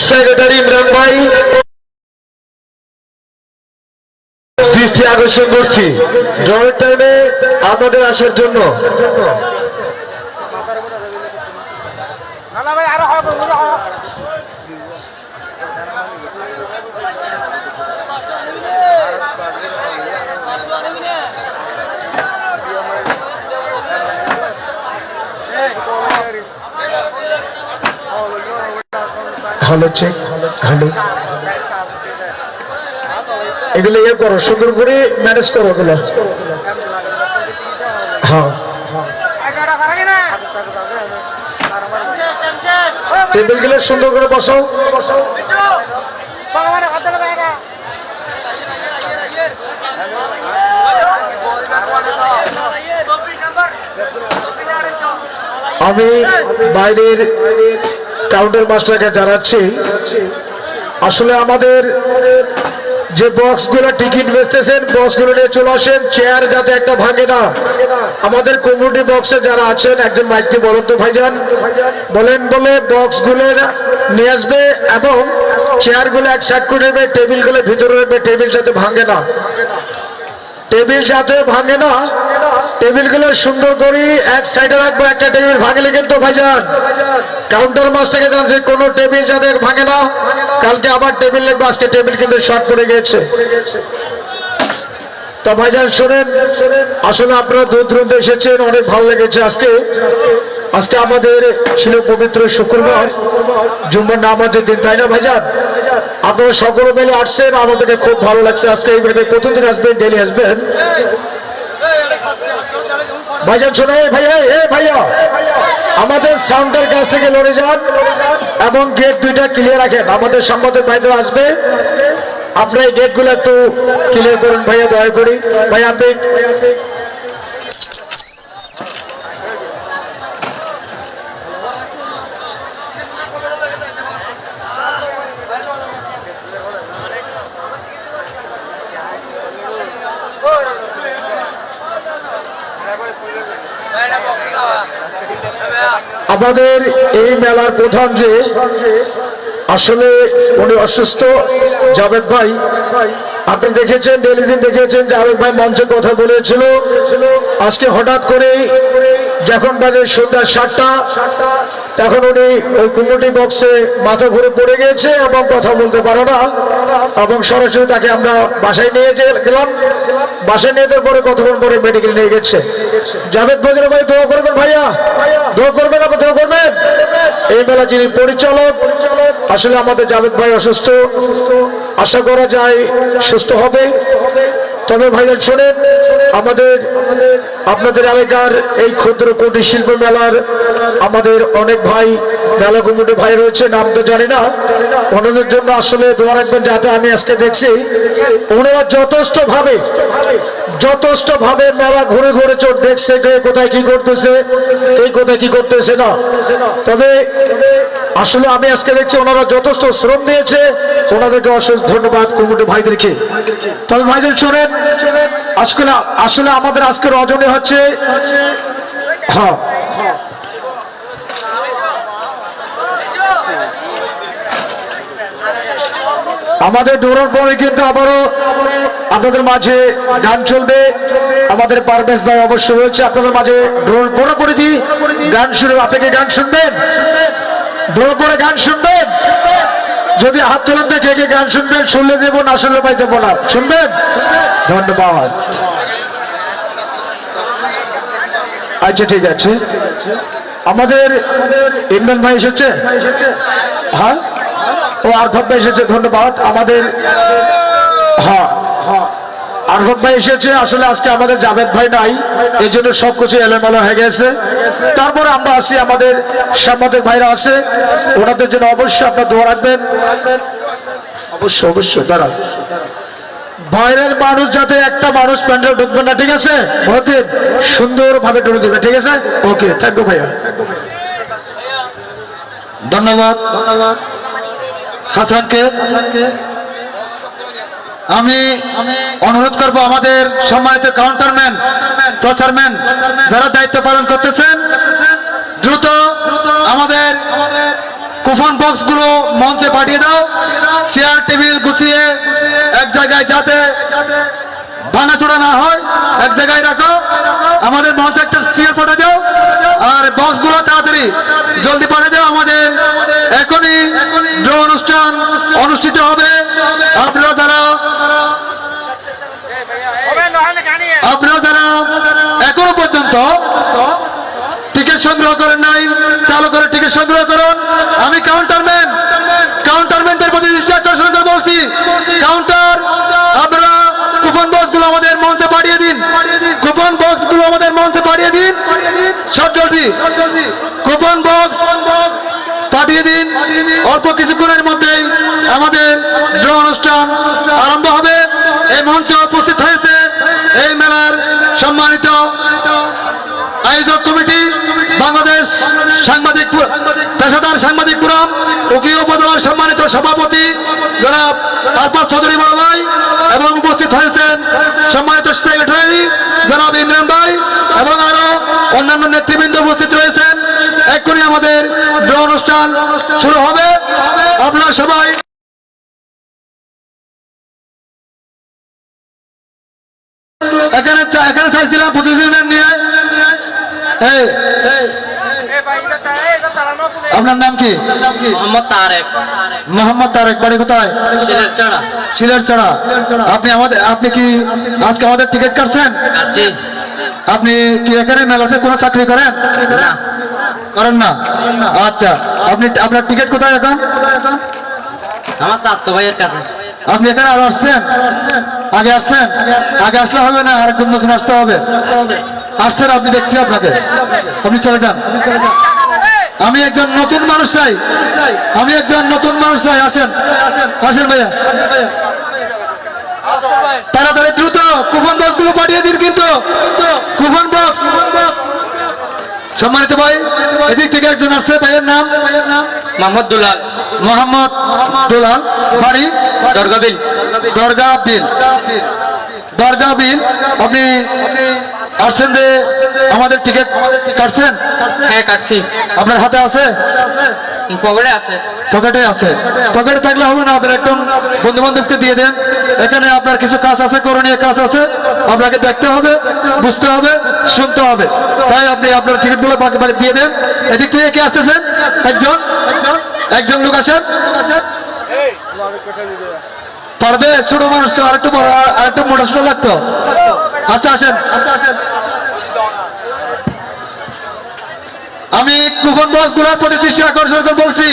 Secretary Imran ভাই দৃষ্টি আকর্ষণ করছি ড্রয়ের টাইমে আপনাদের আসার জন্য। হ্যালো চেক, হ্যালো, এগুলো ইয়ে করো, সুন্দর করে ম্যানেজ করো এগুলো। হ্যাঁ, টেবিল গুলো সুন্দর করে বসাও। আমি বাইরের কাউন্টার মাস্টারকে জানাচ্ছি, আসলে আমাদের যে বক্স গুলো টিকিট বেচতেছেন বক্স গুলো নিয়ে চলে আসেন, চেয়ার যাতে একটা ভাঙে না। আমাদের কমিউনিটি বক্সে যারা আছেন একজন মাইককে বলেন তো ভাইজান, বলেন বলে বক্স গুলো নিয়ে আসবে এবং চেয়ার গুলো এক সাইড করে নেবে, টেবিল গুলো ভিতরে নেবে, টেবিল যাতে ভাঙে না, টেবিল যাতে ভাঙে না। টেবিল গুলো সুন্দর করে এক সাইডে রাখবো, একটা টেবিল ভাঙলে কিন্তু ভাইজান কাউন্টার মাস্টারকে জানছে কোনো টেবিল যাতে ভাঙে না, কালকে আবার টেবিল লাগবে, আজকে টেবিল কিন্তু শর্ট পড়ে গেছে। তো ভাইজান শোনেন, আসলে আপনারা দূর দূরান্ত এসেছেন, অনেক ভালো লেগেছে। আজকে আমাদের ছিল পবিত্র শুক্রবার, জুম্মার নামাজের দিন, তাই না ভাইজান? আপনারা সকলে মিলে আসছেন, আমাদেরকে খুব ভালো লাগছে। আজকে এইভাবে প্রতিদিন আসবেন, ডেলি আসবেন ভাইজান। শোনে ভাইয়া, ভাইয়া আমাদের সাউন্ডের কাছ থেকে লড়ে যান এবং গেট দুইটা ক্লিয়ার রাখেন। আমাদের সাংবাদিক ভাইদের আসবে, আপনার এই গেটগুলো একটু ক্লিয়ার করুন ভাইয়া, দয়া করি। ভাই আপনি আমাদের এই মেলার প্রধান যে আসলে উনি অসুস্থ জাভেদ ভাই, আপনি দেখেছেন, ডেলি দিন দেখেছেন জাভেদ ভাই মঞ্চে কথা বলেছিল। আজকে হঠাৎ করে যখন বাজে সন্ধ্যা 7টা, তখন উনি ওই কমিউনিটি বক্সে মাথা ঘুরে পড়ে গেছে এবং কথা বলতে পারে না, এবং সরাসরি তাকে আমরা বাসায় নিয়ে গেলাম। বাসায় নিয়ে যাওয়ার পরে কতক্ষণ পরে মেডিকেল নিয়ে গেছে। জাভেদ ভাইয়ের ভাই দোয়া করবেন, ভাইয়া দোয়া করবেন, আপনি দোয়া করবেন। এই মেলা যিনি পরিচালক, আসলে আমাদের জাভেদ ভাই অসুস্থ, আশা করা যায় সুস্থ হবে। তবে ভাইজান শোনেন, আমাদের আপনাদের এলাকার এই ক্ষুদ্র কুটির শিল্প মেলার আমাদের অনেক ভাই মেলা কমিটি ভাই রয়েছে, নাম তো জানি না, ওনাদের জন্য আসলে দোয়া রাখবেন। যাতে আমি আজকে দেখছি ওনারা যথেষ্ট ভাবে মেলা ঘুরে ঘুরে চোট দেখছে, কে কোথায় কি করতেছে, এই কোথায় কি করতেছে না। তবে আসলে আমি আজকে দেখছি ওনারা যথেষ্ট শ্রম দিয়েছে, ওনাদেরকে অসংখ্য ধন্যবাদ কমিটি ভাইদেরকে। তবে ভাইজান শোনেন, আসলে আমাদের আজকে রজনী হচ্ছে, হ্যাঁ আমাদের দৌড়ার পরে কিন্তু আবারও আপনাদের মাঝে গান চলবে। আমাদের পারভেজ ভাই অবশ্য রয়েছে আপনাদের মাঝে, ড্রোন পরে পরে দিই গান শুরু। আপনাকে গান শুনবেন, ড্রোন পরে গান শুনবেন, যদি হাত তোলেন দেখে কে গান শুনবেন, শুনলে দেবো, না শুনলে পাই দেবো না, শুনবেন। ধন্যবাদ। আচ্ছা ঠিক আছে, আমাদের ইমরান ভাই এসেছে, হ্যাঁ ও আরফাত ভাই এসেছে, ধন্যবাদ। আমাদের হ্যাঁ আরফাত ভাই এসেছে। আসলে আজকে আমাদের জাভেদ ভাই নাই, এই জন্য সবকিছু এলোমেলো হয়ে গেছে। তারপরে আমরা আসি, আমাদের সাংবাদিক ভাইরা আছে, ওনাদের জন্য অবশ্যই আপনার দোয়া রাখবেন। অবশ্যই দাঁড়ান, বাইরের মানুষ যাতে একটা মানুষ প্যান্ডেল ঢুকবে না, ঠিক আছে? মহতিব সুন্দর ভাবে ঢুকে দেবে, ঠিক আছে? ওকে, থ্যাংক ইউ ভাইয়া, ধন্যবাদ হাসানকে। আমি অনুরোধ করব আমাদের সম্মানিত কাউন্টারম্যান, প্রচারম্যান যারা দায়িত্ব পালন করতেছেন, দ্রুত আমাদের কুপন বক্স গুলো মঞ্চে পাঠিয়ে দাও, চেয়ার টেবিল গুছিয়ে এক জায়গায় যাতে ভাঙাচোরা না হয় এক জায়গায় রাখো। আমাদের মঞ্চে একটা চেয়ার পাঠিয়ে দাও আর বক্স গুলো তাড়াতাড়ি জলদি পাঠিয়ে দাও। আমাদের এখনই ড্র অনুষ্ঠান অনুষ্ঠিত হবে। আপনারা যারা এখনো পর্যন্ত টিকিট সংগ্রহ করেন নাই, চালু করে টিকিট সংগ্রহ করুন। আমি কাউন্টারম্যানদের প্রতি দৃষ্টি আকর্ষণ করে বলছি, কাউন্টার আপনারা কুপন বক্স গুলো আমাদের মঞ্চে পাঠিয়ে দিন, কুপন বক্স গুলো আমাদের মঞ্চে পাঠিয়ে দিন, সব জলদি কুপন বক্স পাঠিয়ে দিন। অল্প কিছুক্ষণের মধ্যেই আমাদের ড্র অনুষ্ঠান আরম্ভ হবে। এই মঞ্চে উপস্থিত হয়েছে এই মেলার সম্মানিত আয়োজক কমিটি, বাংলাদেশ সাংবাদিক পেশাদার সাংবাদিক ফোরাম উকিল উপজেলার সম্মানিত সভাপতি জনাব আরফাত চৌধুরী বড় ভাই, এবং উপস্থিত হয়েছেন সম্মানিত সেক্রেটারি জনাব ইমরান ভাই, এবং আরো অন্যান্য নেতৃবৃন্দ উপস্থিত রয়েছেন। এক্ষুনি আমাদের ড্র অনুষ্ঠান শুরু হবে। আপনারা সবাই এখানে চাইছিলাম প্রতিদিনের নিয়ে। আপনার নাম কি? মোহাম্মদ তারেক। বাড়ি কোথায়? সিলেটছড়া। আপনি কি আজকে আমাদের টিকিট কাটছেন? আপনি কি এখানে মেলাতে কোনো চাকরি করেন? করেন না? আচ্ছা, আপনার টিকিট কোথায় এখন? আমার চাচতো ভাইয়ের কাছে। আপনি এখানে আরো আসছেন? আগে আসছেন? আগে আসলে হবে না, আরেকজন নতুন আসতে হবে। আসছেন আপনি, দেখছি আপনাকে। আপনি চলে যান। আমি একজন নতুন মানুষ চাই, আসেন ভাইয়া। তাড়াতাড়ি দ্রুত কুপন বক্স গুলো পাঠিয়ে দিন, কিন্তু কুপন বক্স। সম্মানিত ভাই, এদিক থেকে একজন আসছে, ভাইয়ের নাম? মোহাম্মদ দুলাল। বাড়ি? দরগা বিল। আপনি আসছেন যে আমাদের টিকিট কাটছেন? হ্যাঁ, কাটছি। আপনার হাতে আছে? পকেটে আছে। পকেটে থাকলে হবে না, আপনার একদম বন্ধু বান্ধবকে দিয়ে দেন। এখানে আপনার কিছু কাজ আছে, করণীয় কাজ আছে, আপনাকে দেখতে হবে, বুঝতে হবে, শুনতে হবে। তাই আপনি আপনার টিকিট গুলো বাকি দিয়ে দেন। এদিক থেকে কে আসতেছেন? একজন লোক আসেন। পারবে? ছোট মানুষ তো, আরেকটু বড়, আরেকটু মোটা সোটা লাগতো। আচ্ছা, আসেন। আমি কুপন বক্স গুলোর প্রতি দৃষ্টি আকর্ষণ করে বলছি,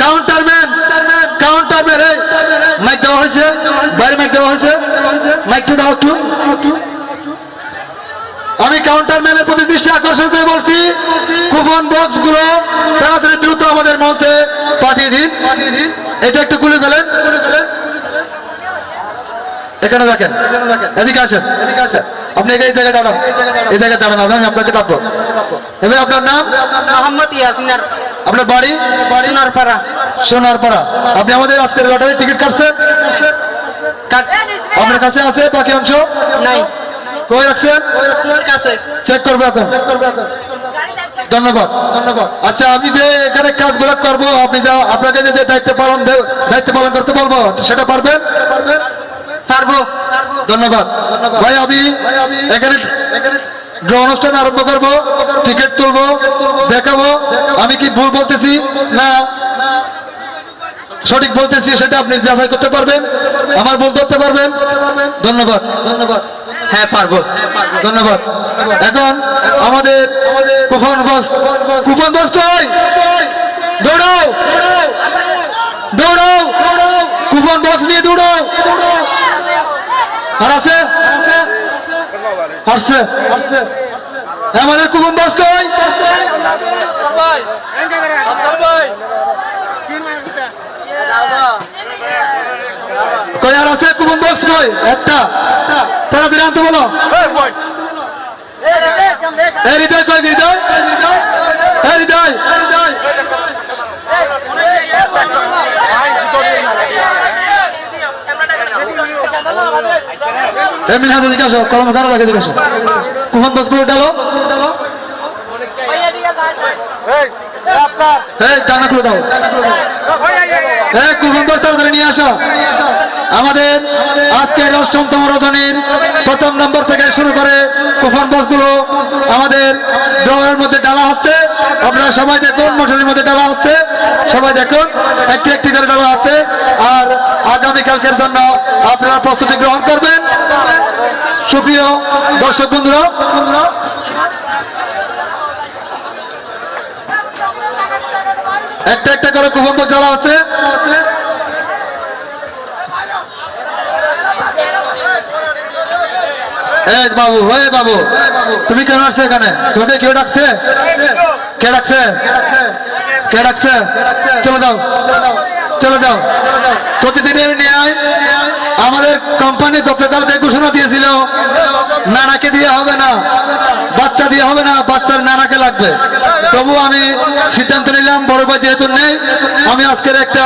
কাউন্টারম্যান মাইক দেওয়া হয়েছে, বাইরে মাইক দেওয়া হয়েছে, মাইকটা দাও একটু। আমি কাউন্টারম্যানের প্রতি দৃষ্টি আকর্ষণ করে বলছি, কুপন বক্স গুলো তাড়াতাড়ি দ্রুত আমাদের মঞ্চে পাঠিয়ে দিন। এটা একটু খুলে ফেলেন। এখানে রাখেন, এদিকে আসেন। আপনি এই জায়গায় দাঁড়ান, আমি আপনাকে ডাকবো। এবার আপনার নাম? মোহাম্মদ ইয়াসিন। আপনার বাড়ি? সোনারপাড়া। আপনি আমাদের আজকের লটারি টিকিট কাটছেন? আপনার কাছে আছে বাকি অংশ? নাই। কই রাখছেন? চেক করবো এখন। ধন্যবাদ। আচ্ছা, আমি যে এখানে কাজগুলো করবো, আপনাকে যে দায়িত্ব পালন করতে বলবো, সেটা পারবেন? পারবো। ধন্যবাদ ভাই। আমি এখানে ড্র অনুষ্ঠান আরম্ভ করবো, টিকিট তুলবো, দেখাবো। আমি কি ভুল বলতেছি না সঠিক বলতেছি সেটা আপনি যাচাই করতে পারবেন, আমার ভুল ধরতে পারবেন। ধন্যবাদ। হ্যাঁ, পারবো। ধন্যবাদ। এখন আমাদের কুপন বক্স কই? দৌড়াও, কুপন বক্স নিয়ে দৌড়াও। আর আছে? আমাদের কুপন বক্স কই? আর আছে কুপন বক্স কই? একটা তাড়াতাড়ি আনতে বলো। হৃদয় কই? হৃদয় এমনি হাতে দিকে আসো, কলম কারো লাগে দিকে আসো। কুপন বক্স করে ডালো। এই ডানা খুলে দাও। এই কুপন বক্স তাড়াতাড়ি নিয়ে আসো। আমাদের আজকের অষ্টমতম রজনীর প্রথম নম্বর থেকে শুরু করে কুপন বক্সগুলো আমাদের ড্রয়ের মধ্যে ডালা হচ্ছে। আপনারা সবাই দেখুন, মোটরের মধ্যে ডালা হচ্ছে, সবাই দেখুন, একটি একটি করে ডালা হচ্ছে। আর আগামীকালকের জন্য আপনারা প্রস্তুতি গ্রহণ করবেন। সুপ্রিয় দর্শক বন্ধুরা, একটা একটা করে কুপন বক্স ডালা হচ্ছে। এই বাবু, এই বাবু, তুমি কেন আসছো এখানে? তোমাকে কেউ ডাকছে? কে ডাকছে? কে ডাকছে? চলে যাও, চলে যাও। প্রতিদিনের ন্যায় আমাদের কোম্পানি গতকালকে ঘোষণা দিয়েছিল নানাকে দিয়ে হবে না, বাচ্চা দিয়ে হবে না, বাচ্চার নানাকে লাগবে। তবু আমি সিদ্ধান্ত নিলাম, বড় ভাই যেহেতু নেই, আমি আজকের একটা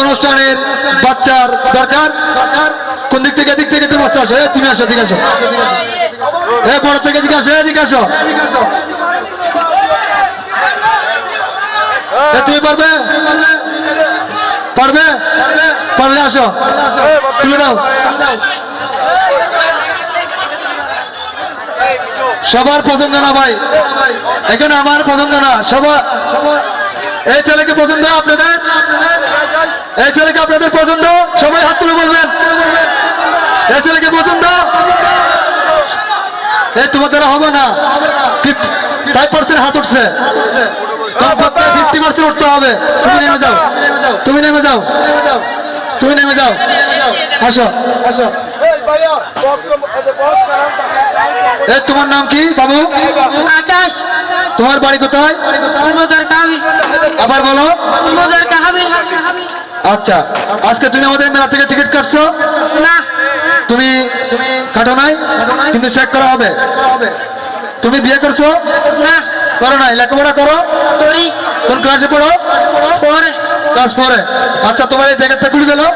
অনুষ্ঠানের বাচ্চার দরকার। কোন দিক থেকে? দিক থেকে একটু বাচ্চা আসো। তুমি আসো, দিকে আসো। বড় থেকে দিকে আসো, এদিকে আসো। তুমি পারবে? পারবে? পারলে আসো, তুলে দাও। সবার পছন্দ না ভাই, এখানে আমার পছন্দ না, সবার। এই ছেলেকে পছন্দ আপনাদের? এই ছেলেকে আপনাদের পছন্দ? সবাই হাত তুলে বলবেন এই ছেলেকে পছন্দ। এই তোমার দ্বারা হবে না, 5% হাত উঠছে, কমপক্ষে 50% উঠতে হবে। তুমি নেমে যাও, তুমি নেমে যাও, তুমি নেমে যাও। আসো, আসো। এই তোমার নাম কি বাবু? আকাশ। তোমার বাড়ি কোথায়? আবার বলো। আচ্ছা, আজকে তুমি আমাদের মেলা থেকে টিকিট কাটছো না, তুমি? কাটো নাই, কিন্তু চেক করা হবে। তুমি বিয়ে করছো? না, করো নাই। লেখাপড়া করো? করি। কোন ক্লাসে পড়ো? পরে ক্লাস 4-এ। আচ্ছা, তোমার এই জ্যাকেটটা খুলে ফেলো,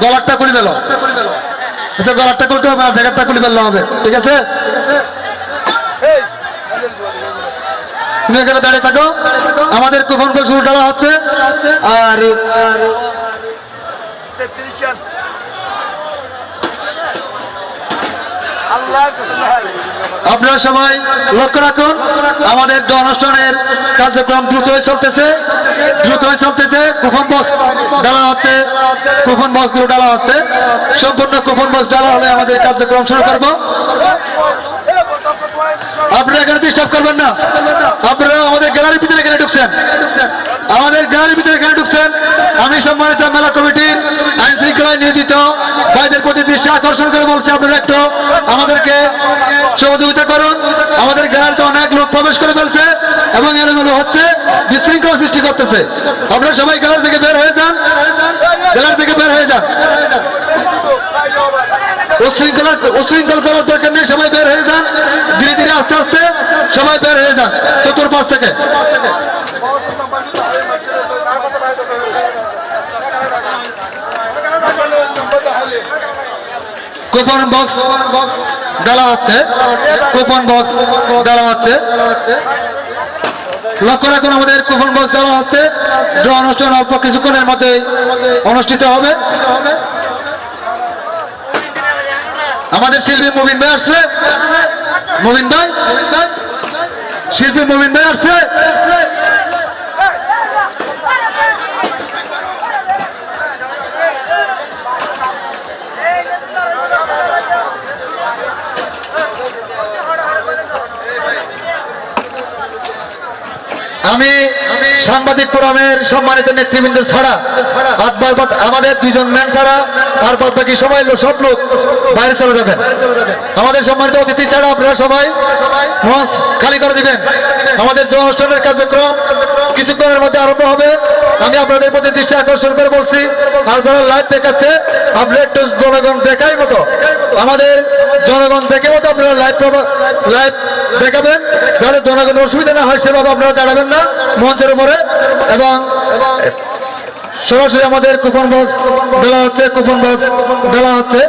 গলারটা খুলে ফেলো। আচ্ছা, গলারটা খুলতে হবে না, জ্যাকেটটা খুলে ফেললে হবে, ঠিক আছে? তুমি এখানে দাঁড়িয়ে থাকো। আমাদের কুপন বক্স ডালা হচ্ছে। আর আপনারা সবাই লক্ষ্য রাখুন, আমাদের অনুষ্ঠানের কার্যক্রম দ্রুতই চলতেছে, দ্রুতই চলতেছে। কুপন বক্স ডালা হচ্ছে, কুপন বক্সগুলো ডালা হচ্ছে। সম্পূর্ণ কুপন বক্স ডালা হলে আমাদের কার্যক্রম শুরু করব। আপনারা এখানে ডিস্টার্ব করবেন না। আপনারা আমাদের গ্যালারির ভিতরে এখানে ঢুকছেন, আমাদের গ্যালারির ভিতরে এখানে ঢুকছেন। আমি সম্মানিত মেলা কমিটির আইন শৃঙ্খলায় নিয়োজিত ভাইদের প্রতি দৃষ্টি আকর্ষণ করে বলছি, আপনারা একটু আমাদেরকে সহযোগিতা করুন। আমাদের গ্যালারিতে অনেক লোক প্রবেশ করে ফেলছে এবং এলোমেলো হচ্ছে, বিশৃঙ্খলা সৃষ্টি করতেছে। আপনারা সবাই গ্যালারি থেকে বের হয়ে যান, গ্যালারি থেকে বের হয়ে যান। উশৃঙ্খল করার দরকার নেই, সবাই বের হয়ে যান। ধীরে ধীরে আস্তে আস্তে সবাই বের হয়ে যান চতুর্পাশ থেকে। কুপন বক্স ডালা হচ্ছে, কুপন বক্স ডালা হচ্ছে। লক্ষ্য রাখুন, আমাদের কুপন বক্স ডালা হচ্ছে। ড্র অনুষ্ঠান অল্প কিছুক্ষণের মধ্যে অনুষ্ঠিত হবে। আমাদের শিল্পী মুবিন ভাই আসছে, মুবিন ভাই, শিল্পী মুবিন ভাই আসছে। আমি সাংবাদিক ফোরামের সম্মানিত নেতৃবৃন্দ ছাড়া আমাদের দুইজন ম্যান ছাড়া আর বাদ বাকি সবাই সব লোক বাইরে চলে যাবেন। আমাদের সম্মানিত অতিথি ছাড়া আপনারা সবাই মঞ্চ খালি করে দিবেন। আমাদের যে অনুষ্ঠানের কার্যক্রম কিছুক্ষণের মধ্যে আরম্ভ হবে। আমি আপনাদের প্রতি দৃষ্টি আকর্ষণ করে বলছি, আর যারা লাইভ দেখাচ্ছে আপনারা একটু জনগণ দেখাই মতো, আমাদের জনগণ দেখে মতো আপনারা লাইভ দেখাবেন, যাতে জনগণের অসুবিধা না হয় সেভাবে আপনারা দাঁড়াবেন না মঞ্চের উপরে। এবং সরাসরি আমাদের কুপন বক্স দেওয়া হচ্ছে, কুপন বক্স দেওয়া হচ্ছে।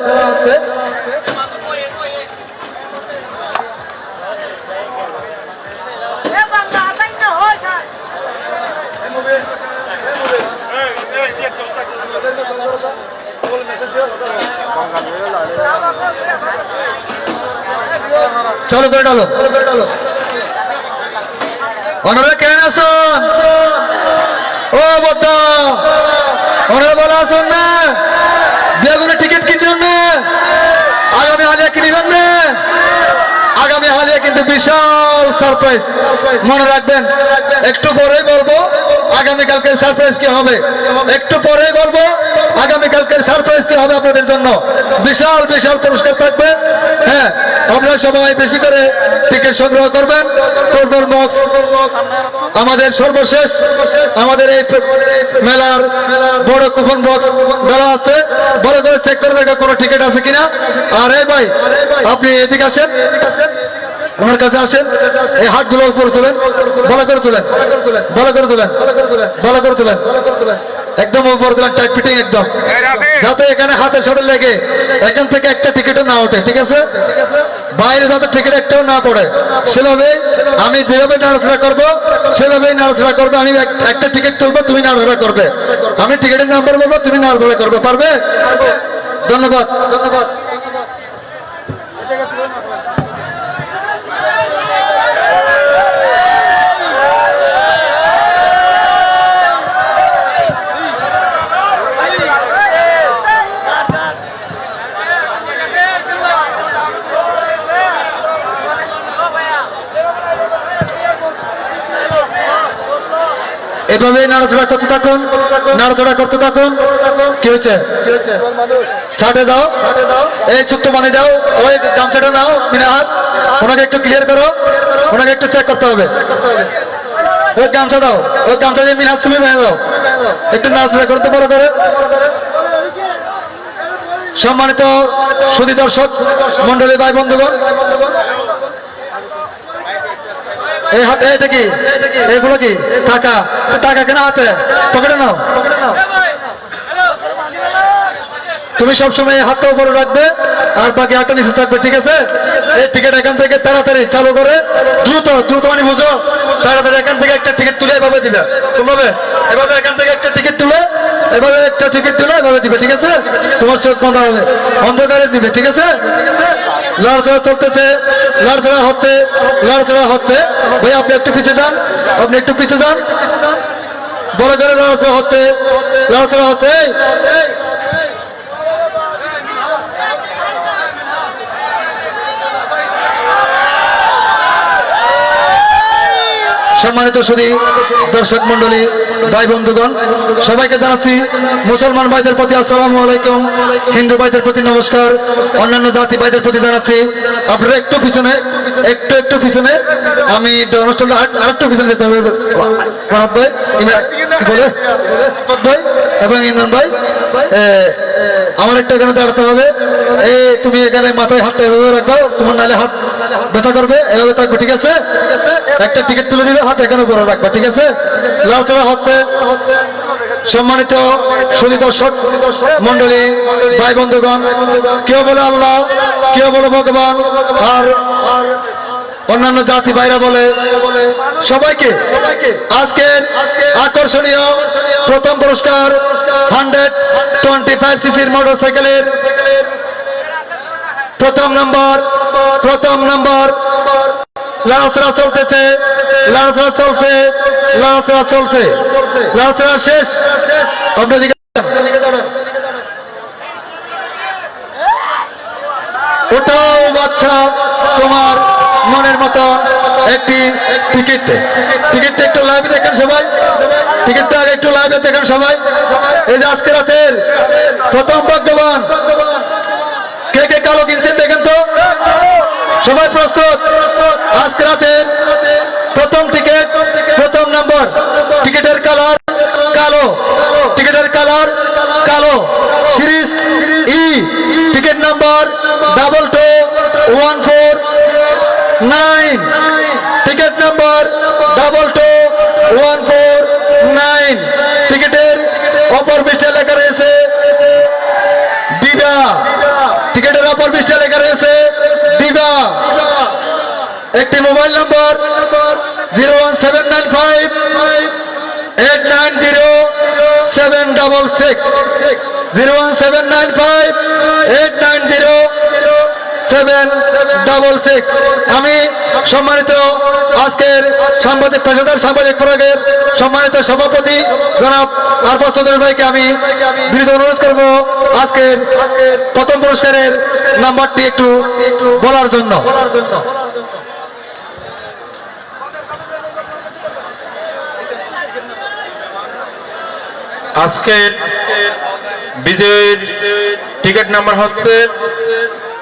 চালু করে ডালো ওনারা কেন আসুন ও বদ্দা ওনারা বলা আসুন না বেগুনের টিকিট কিনবেন না আগামী হালিয়া কিনবেন না আগামী হালিয়া কিন্তু বিশাল সারপ্রাইজ মনে রাখবেন একটু পরেই বলবো আগামীকালকের সারপ্রাইজ কি হবে একটু পরেই বলবো আগামীকালকের সারপ্রাইজ কি হবে আপনাদের জন্য বিশাল বিশাল পুরস্কার থাকবে হ্যাঁ আপনারা সবাই বেশি করে টিকিট সংগ্রহ করবেন ফুটবল বক্স আমাদের সর্বশেষ আমাদের এই মেলার বড় কুপন বক্স দেওয়া আছে বড় করে চেক করে দেখা কোনো টিকিট আছে কিনা আর এই ভাই আপনি এদিকে আসেন ওনার কাছে আসেন এই হাতগুলো উপরে তুলেন ভালো করে তুলেন ভালো করে তুলেন ভালো করে তুলেন একদম উপরে তুলেন টাইট ফিটিং একদম যাতে এখানে হাতের সাথে লেগে এখান থেকে একটা টিকিটও না ওঠে ঠিক আছে বাইরে যাতে টিকিট একটাও না পড়ে সেভাবেই আমি যেভাবে নাড়াচাড়া করবো সেভাবেই নাড়াচাড়া করবে আমি একটা টিকিট তুলবো তুমি নাড়াচাড়া করবে আমি টিকিটের নাম্বার বলবো তুমি নাড়াচাড়া করবে পারবে ধন্যবাদ ধন্যবাদ এভাবেই নাড়াচাড়া করতে থাকুন নাড়াচাড়া করতে থাকুন কি হয়েছে ছাটে দাও এই ছোট্ট মানে দাও ওই গামছাটা নাও মিনা হাত ওনাকে একটু ক্লিয়ার করো ওনাকে একটু চেক করতে হবে ওই গামছা দাও ওই গামছা দিয়ে মিনা হাত তুমি ভেঙে দাও একটু নাড়াচাড়া করতে বড় করে সম্মানিত সুধী দর্শক মন্ডলী ভাই বন্ধুগণ এই হাতে এটা কি এগুলো কি টাকা টাকা কেন হাতে পকেটে নাও তুমি সবসময় হাতটা উপরে রাখবে আর বাকি হাতটা নিচে থাকবে ঠিক আছে এই টিকিট এখান থেকে তাড়াতাড়ি চালু করে দ্রুত দ্রুত মানে বুঝো তাড়াতাড়ি এখান থেকে একটা টিকিট তুলে এভাবে দিবে তুলবে এভাবে এখান থেকে একটা টিকিট তুলে এভাবে একটা টিকিট তুলে এভাবে দিবে ঠিক আছে তোমার চোখ বন্ধ হবে অন্ধকারে দিবে ঠিক আছে লড়াচড়া চলতেছে লড়াচড়া হচ্ছে লড়াচড়া হচ্ছে ভাই আপনি একটু পিছিয়ে যান আপনি একটু পিছিয়ে যান বড় করে লড়াচড়া হচ্ছে লড়াচড়া হচ্ছে সম্মানিত সুধী দর্শক মন্ডলী ভাই বন্ধুগণ সবাইকে জানাচ্ছি মুসলমান ভাইদের প্রতি আসসালামু আলাইকুম হিন্দু ভাইদের প্রতি নমস্কার অন্যান্য জাতি ভাইদের প্রতি জানাচ্ছি আপনারা একটু পিছনে একটু পিছনে আমি অনুষ্ঠানটা আরেকটু পিছনে যেতে হবে ফরহাদ ভাই কি বলে ভাই এবং ইমরান ভাই আমার একটা এখানে দাঁড়াতে হবে এই তুমি এখানে মাথায় হাতটা এভাবে রাখবো তোমার নাহলে হাত ব্যথা করবে এভাবে থাকবে ঠিক আছে একটা টিকিট তুলে দিবে হাত এখানে উপরে রাখবা ঠিক আছে লড়াচড়া হচ্ছে সম্মানিত সুধী দর্শক মন্ডলী ভাই বন্ধুগণ কেউ বলে আল্লাহ কেউ বলে ভগবান আর অন্যান্য জাতি ভাইরা বলে সবাইকে আজকের আকর্ষণীয় প্রথম পুরস্কার 125 সিসির মোটরসাইকেলের প্রথম নম্বর লড়াচড়া চলতেছে লড়াচড়া চলছে লড়াচড়া চলছে লড়াচড়া শেষ আপনাদিকে ওটাও বাচ্চা তোমার মনের মতো একটি টিকিট একটু লাইভে দেখেন সবাই টিকিটটা আগে একটু লাইভে দেখেন সবাই এই যে আজকে রাতের প্রথম ভাগ্যবান কে কে কালো কিনছেন দেখেন তো সবাই প্রস্তুত আজকে রাতের প্রথম টিকিট প্রথম নম্বর টিকিটের কালার কালো টিকিটের কালার কালো series e ticket number 22149 ticket number 22149 টিকিটের অপর পৃষ্ঠায় লেখা রয়েছে দিবা টিকিটের অপর পৃষ্ঠায় লেখা রয়েছে দিবা একটি মোবাইল নম্বর 01795 890 766 01795890766। আমি সম্মানিত আজকের সাংবাদিক পেশাদার সাংবাদিক ফোরামের সম্মানিত সভাপতি জনাব আরফাজ চৌধুরী ভাইকে আমি বিনীত অনুরোধ করব আজকের প্রথম পুরস্কারের নাম্বারটি একটু বলার জন্য। আজকের বিজয়ীর টিকিট নাম্বার হচ্ছে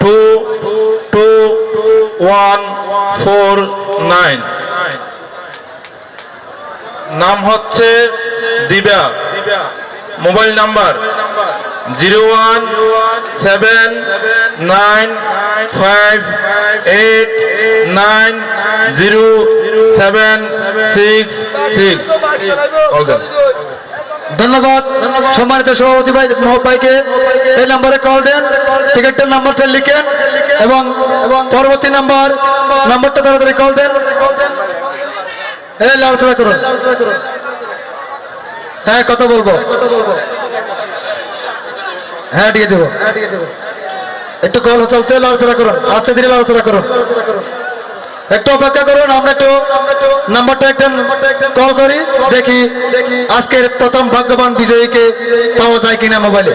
22149। নাম হচ্ছে দিব্যা। Mobile number 01795890766। ধন্যবাদ সম্মানিত সভাপতি ভাই ভাইকে। এই নম্বরে কল দেন, টিকিটের নাম্বারটা লিখেন এবং পরবর্তী নাম্বারটা তাড়াতাড়ি কল দেন। এই লড়াচড়া করুন। হ্যাঁ, কত বলবো? হ্যাঁ, দিয়ে দেবো। একটু কল চলছে, লড়াচড়া করুন, আস্তে ধীরে লড়াচড়া করুন। একটু অপেক্ষা করুন, আমরা একটু নাম্বারটা একটা কল করি, দেখি আজকের প্রথম ভাগ্যবান বিজয়ীকে পাওয়া যায় কিনা মোবাইলে।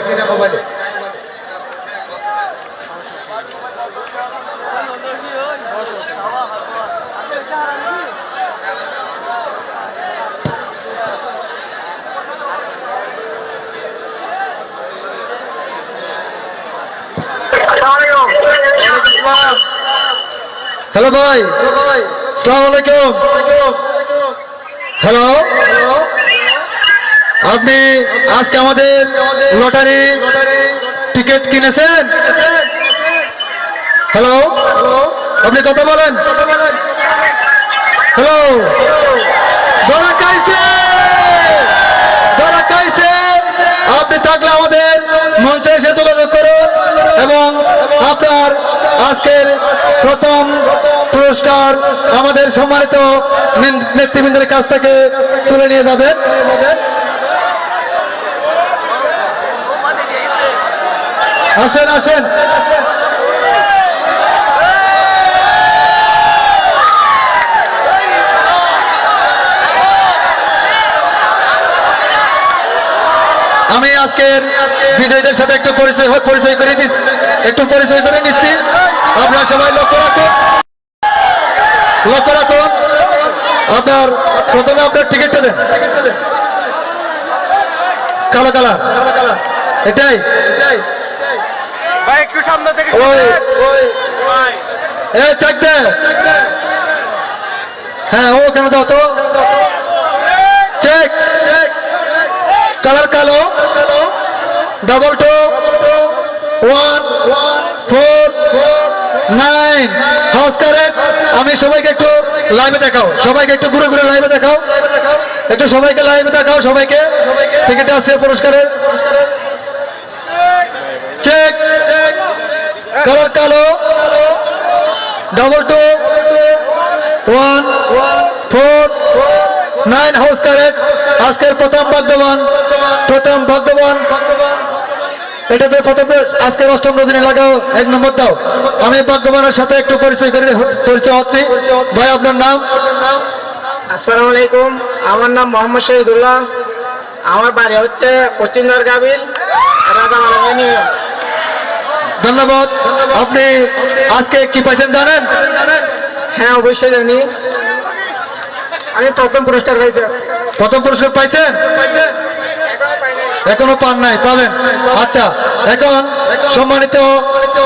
হ্যালো ভাই, আসসালামু আলাইকুম। হ্যালো, আপনি আজকে আমাদের লটারি টিকিট কিনেছেন? হ্যালো, আপনি কথা বলেন। হ্যালো, ধরা খাইছে, ধরা খাইছে। আপনি থাকলে আমাদের মঞ্চে এসে যোগাযোগ করুন এবং আপনার আজকের প্রথম পুরস্কার আমাদের সম্মানিত নেতৃবৃন্দের কাছ থেকে তুলে নিয়ে যাবেন। আসেন আসেন। আমি আজকের বিজয়ীদের সাথে একটু পরিচয় করে নিচ্ছি। আপনারা সবাই লক্ষ্য রাখুন। প্রথমে আপনার টিকিটটা দেন। কালো কালার, এটাই ভাই একটু সামনে থেকে চেক দে। হ্যাঁ, ও কেন দাও তো। চেক, কালার কালো, 221449 হাউস কারেন্ট। আমি সবাইকে একটু লাইভে দেখাও, সবাইকে একটু ঘুরে ঘুরে লাইভে দেখাও, একটু সবাইকে লাইভে দেখাও, সবাইকে টিকিট আছে পুরস্কারের। চেক, কালার কালো, 221449 হাউস কারেন্ট। আজকের প্রথম ভাগ্যবান। এটাতে প্রথমে আজকের অষ্টম রজনী লাগাও, 1 নম্বর দাও। আমি ভাগ্যবানের সাথে একটু পরিচয় হচ্ছি। ভাই, আপনার নাম? আসসালামু আলাইকুম, আমার নাম মোহাম্মদ শহীদুল্লাহ। আমার বাড়ি হচ্ছে পশ্চিম গাবিল, রাজা মালভূমি। ধন্যবাদ। আপনি আজকে কি পাইছেন জানেন? হ্যাঁ, অবশ্যই জানি। আমি প্রথম পুরস্কার পাইছি। প্রথম পুরস্কার পাইছেন? এখনো পান নাই, পাবেন। আচ্ছা, এখন সম্মানিত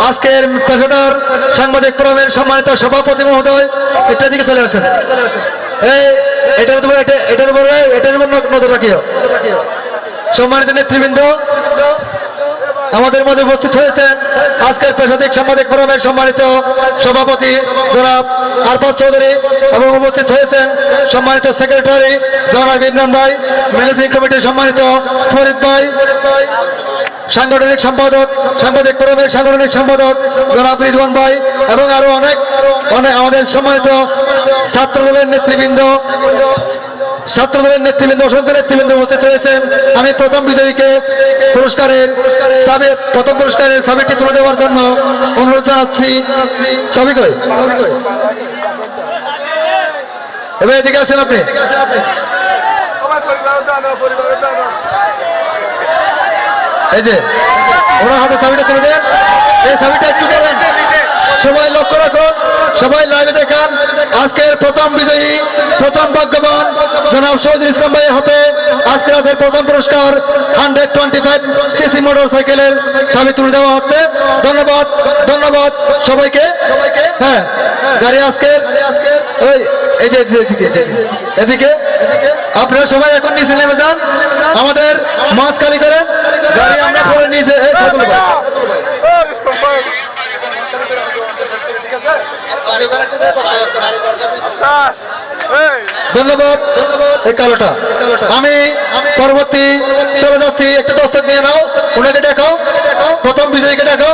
আজকের পেশাদার সাংবাদিক ফোরামের সম্মানিত সভাপতি মহোদয়, এটার দিকে চলে আসেন। এটার উপর নজর রাখিও। সম্মানিত নেতৃবৃন্দ, আমাদের মধ্যে উপস্থিত হয়েছেন আজকের পেশাদার সাংবাদিক ফোরামের সম্মানিত সভাপতি জনাব আরফাজ চৌধুরী এবং উপস্থিত হয়েছেন সম্মানিত সেক্রেটারি জনাব ইমরান ভাই, ম্যানেজিং কমিটির সম্মানিত ফরিদ ভাই, সাংগঠনিক সম্পাদক সাংবাদিক ফোরামের সাংগঠনিক সম্পাদক জনাব রিজওয়ান ভাই এবং আরো অনেক আমাদের সম্মানিত ছাত্র দলের নেতৃবৃন্দ, ছাত্র দলের নেতৃবৃন্দ, অসংখ্য নেতৃবৃন্দ উপস্থিত রয়েছেন। আমি প্রথম বিজয়ীকে প্রথম পুরস্কারের সাবিটি তুলে দেওয়ার জন্য অনুরোধ জানাচ্ছি। ছবি কই? এবার এদিকে আসেন আপনি। এই যে ওনার হাতে চাবিটা তুলে দেন, এই চাবিটা একটু দেবেন। সবাই লক্ষ্য রাখুন, সবাই লাইভে দেখান। আজকের প্রথম বিজয়ী, প্রথম ভাগ্যবান জনাব শহীদুল ইসলাম ভাইয়ের হাতে আজকে রাতের প্রথম পুরস্কার 125 সিসি মোটর সাইকেলের চাবি তুলে দেওয়া হচ্ছে। ধন্যবাদ, ধন্যবাদ সবাইকে। হ্যাঁ, গাড়ি আজকের ওই এই যে এদিকে আপনারা সবাই এখন নিচে নেমে যান, আমাদের মাছ খালি করেন। গাড়ি আমরা পরে নিচে ধন্যবাদ। এই কালোটা আমি পরবর্তী চলে যাচ্ছি। একটা দস্তক নিয়ে নাও, ওনাকে দেখাও, প্রথম বিজয়ীকে দেখাও,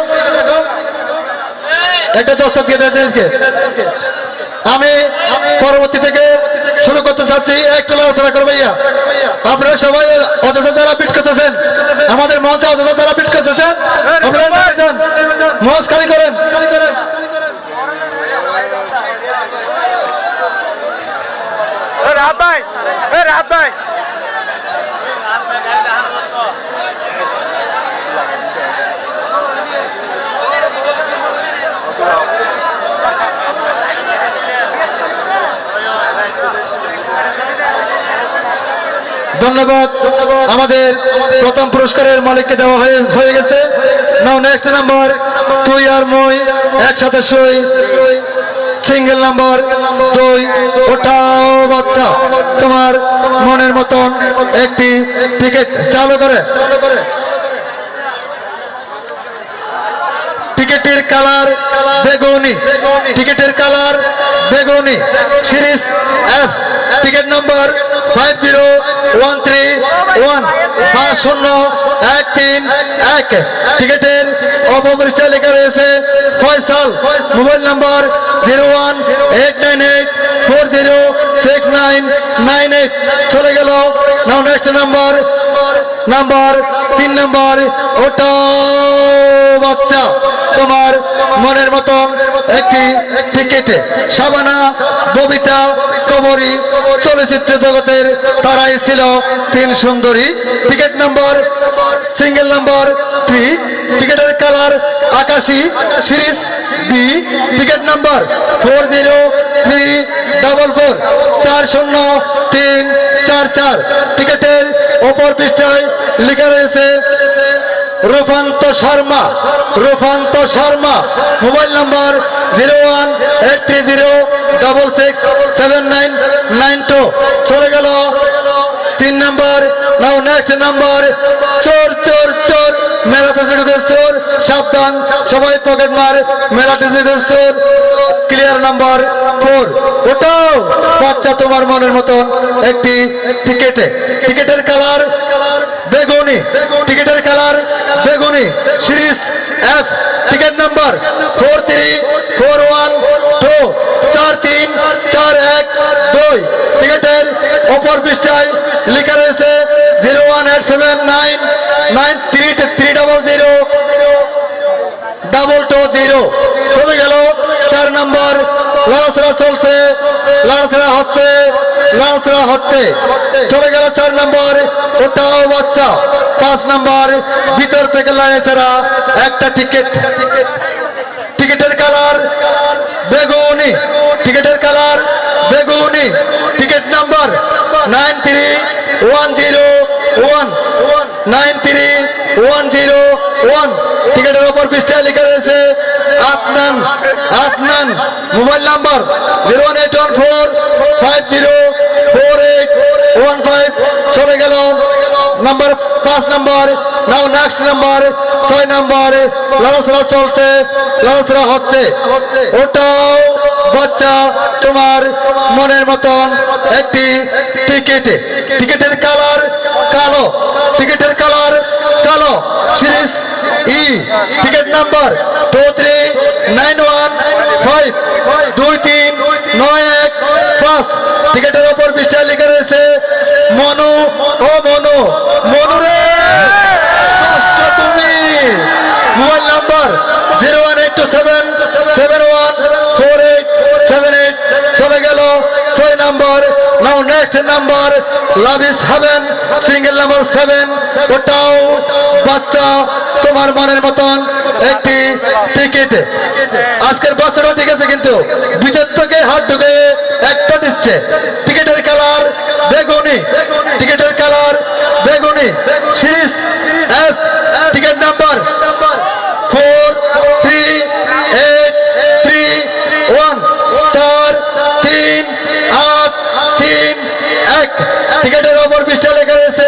একটা দস্তক দিয়ে দেন। আমি পরবর্তী থেকে শুরু করতে চাচ্ছি। একটু আলোচনা করবো ভাইয়া, আপনারা সবাই অযথা যারা পিট করতেছেন, আমাদের মঞ্চে অযথা যারা পিট করতেছেন, আপনারা মঞ্চ খালি করেন। ধন্যবাদ। আমাদের প্রথম পুরস্কারের মালিককে দেওয়া হয়ে গেছে। নাও নেক্সট নাম্বার, তুই আর মই একসাথে সই, সিঙ্গেল নাম্বার 2। ওঠাও বাচ্চা, তোমার মনের মতন একটি টিকিট চালু করে। টিকিটের কালার বেগুনি, টিকিটের কালার বেগুনি, সিরিজ এফ, টিকিট নম্বর 50131 5013 টিকিটের অপরিচয় লেখা রয়েছে ফয়সাল। মোবাইল নম্বর 01889406998। চলে গেল। নাও নেক্সট নাম্বার 3 নম্বর, ওটা বাচ্চা, তোমার মনের মতন একটি টিকিটে শাবানা, ববিতা, কবরী চলচ্চিত্র জগতের তারাই ছিল 3 সুন্দরী। টিকিট নম্বর সিঙ্গেল নম্বর 3, টিকিটের কালার আকাশী, সিরিজ বি, টিকিট নম্বর 403444 400344। টিকিটের অপর পৃষ্ঠায় লেখা রয়েছে রূপান্ত শর্মা, রূপান্ত শর্মা। Mobile number 01830667992। চলে গেল 3 নম্বর। নাও নেক্সট নাম্বার, চোর চোর চোর, মেলাতে ঢুকে চোর, সাবধান সবাই পকেট মার, মেলাতে ঢুকে চোর। Clear number 4। ওটাও বাচ্চা, তোমার মনের মতন একটি টিকিটে, টিকিটের কালার বেগুনি, টিকিটের কালার বেগুনি, সিরিজ এফ, টিকিট নাম্বার 43412 43412। টিকিটের অপর পৃষ্ঠায় লেখা রয়েছে 0187933000220। চলে গেল 4 নম্বর। লড়াচড়া চলছে, লড়াচড়া হচ্ছে, লড়াচড়া হচ্ছে। চলে গেল 4 নম্বর, ওটাও বাচ্চা। 5 নম্বর, ভিতর থেকে লাইনে ছাড়া একটা টিকিট, টিকিটের কালার বেগুনি, টিকিটের কালার বেগুনি, টিকিট নাম্বার 93101 93101। টিকিটের ওপর পৃষ্ঠায় লেখা রয়েছে আদনান, আদনান। Mobile number 01845048115। চলে গেল নাম্বার 5 নম্বর। নাও নেক্সট নাম্বার 6 নম্বর। লড়াচড়া চলছে, লড়াচড়া হচ্ছে। ওটাও বাচ্চা, তোমার মনের মতন একটি টিকিটে, টিকিটের কালার কালো, টিকিটের কালার কালো, সিরিজ ই, টিকিট নাম্বার 23915 23915। টিকিটের ওপর পৃষ্ঠায় লেখা রয়েছে number now next number love is haven single number 7 ওটাও বাচ্চা তোমার মনের মতন একটি টিকিট আজকের বাচ্চাটা ঠিক আছে কিন্তু ভিতর থেকে হাত ঢুকে একটা দিচ্ছে টিকিটের কালার বেগুনি টিকিটের কালার বেগুনি সিরিজ এফ টিকিট নাম্বার 43831 43831 টিকিটের ওপর পৃষ্ঠা লেখা রয়েছে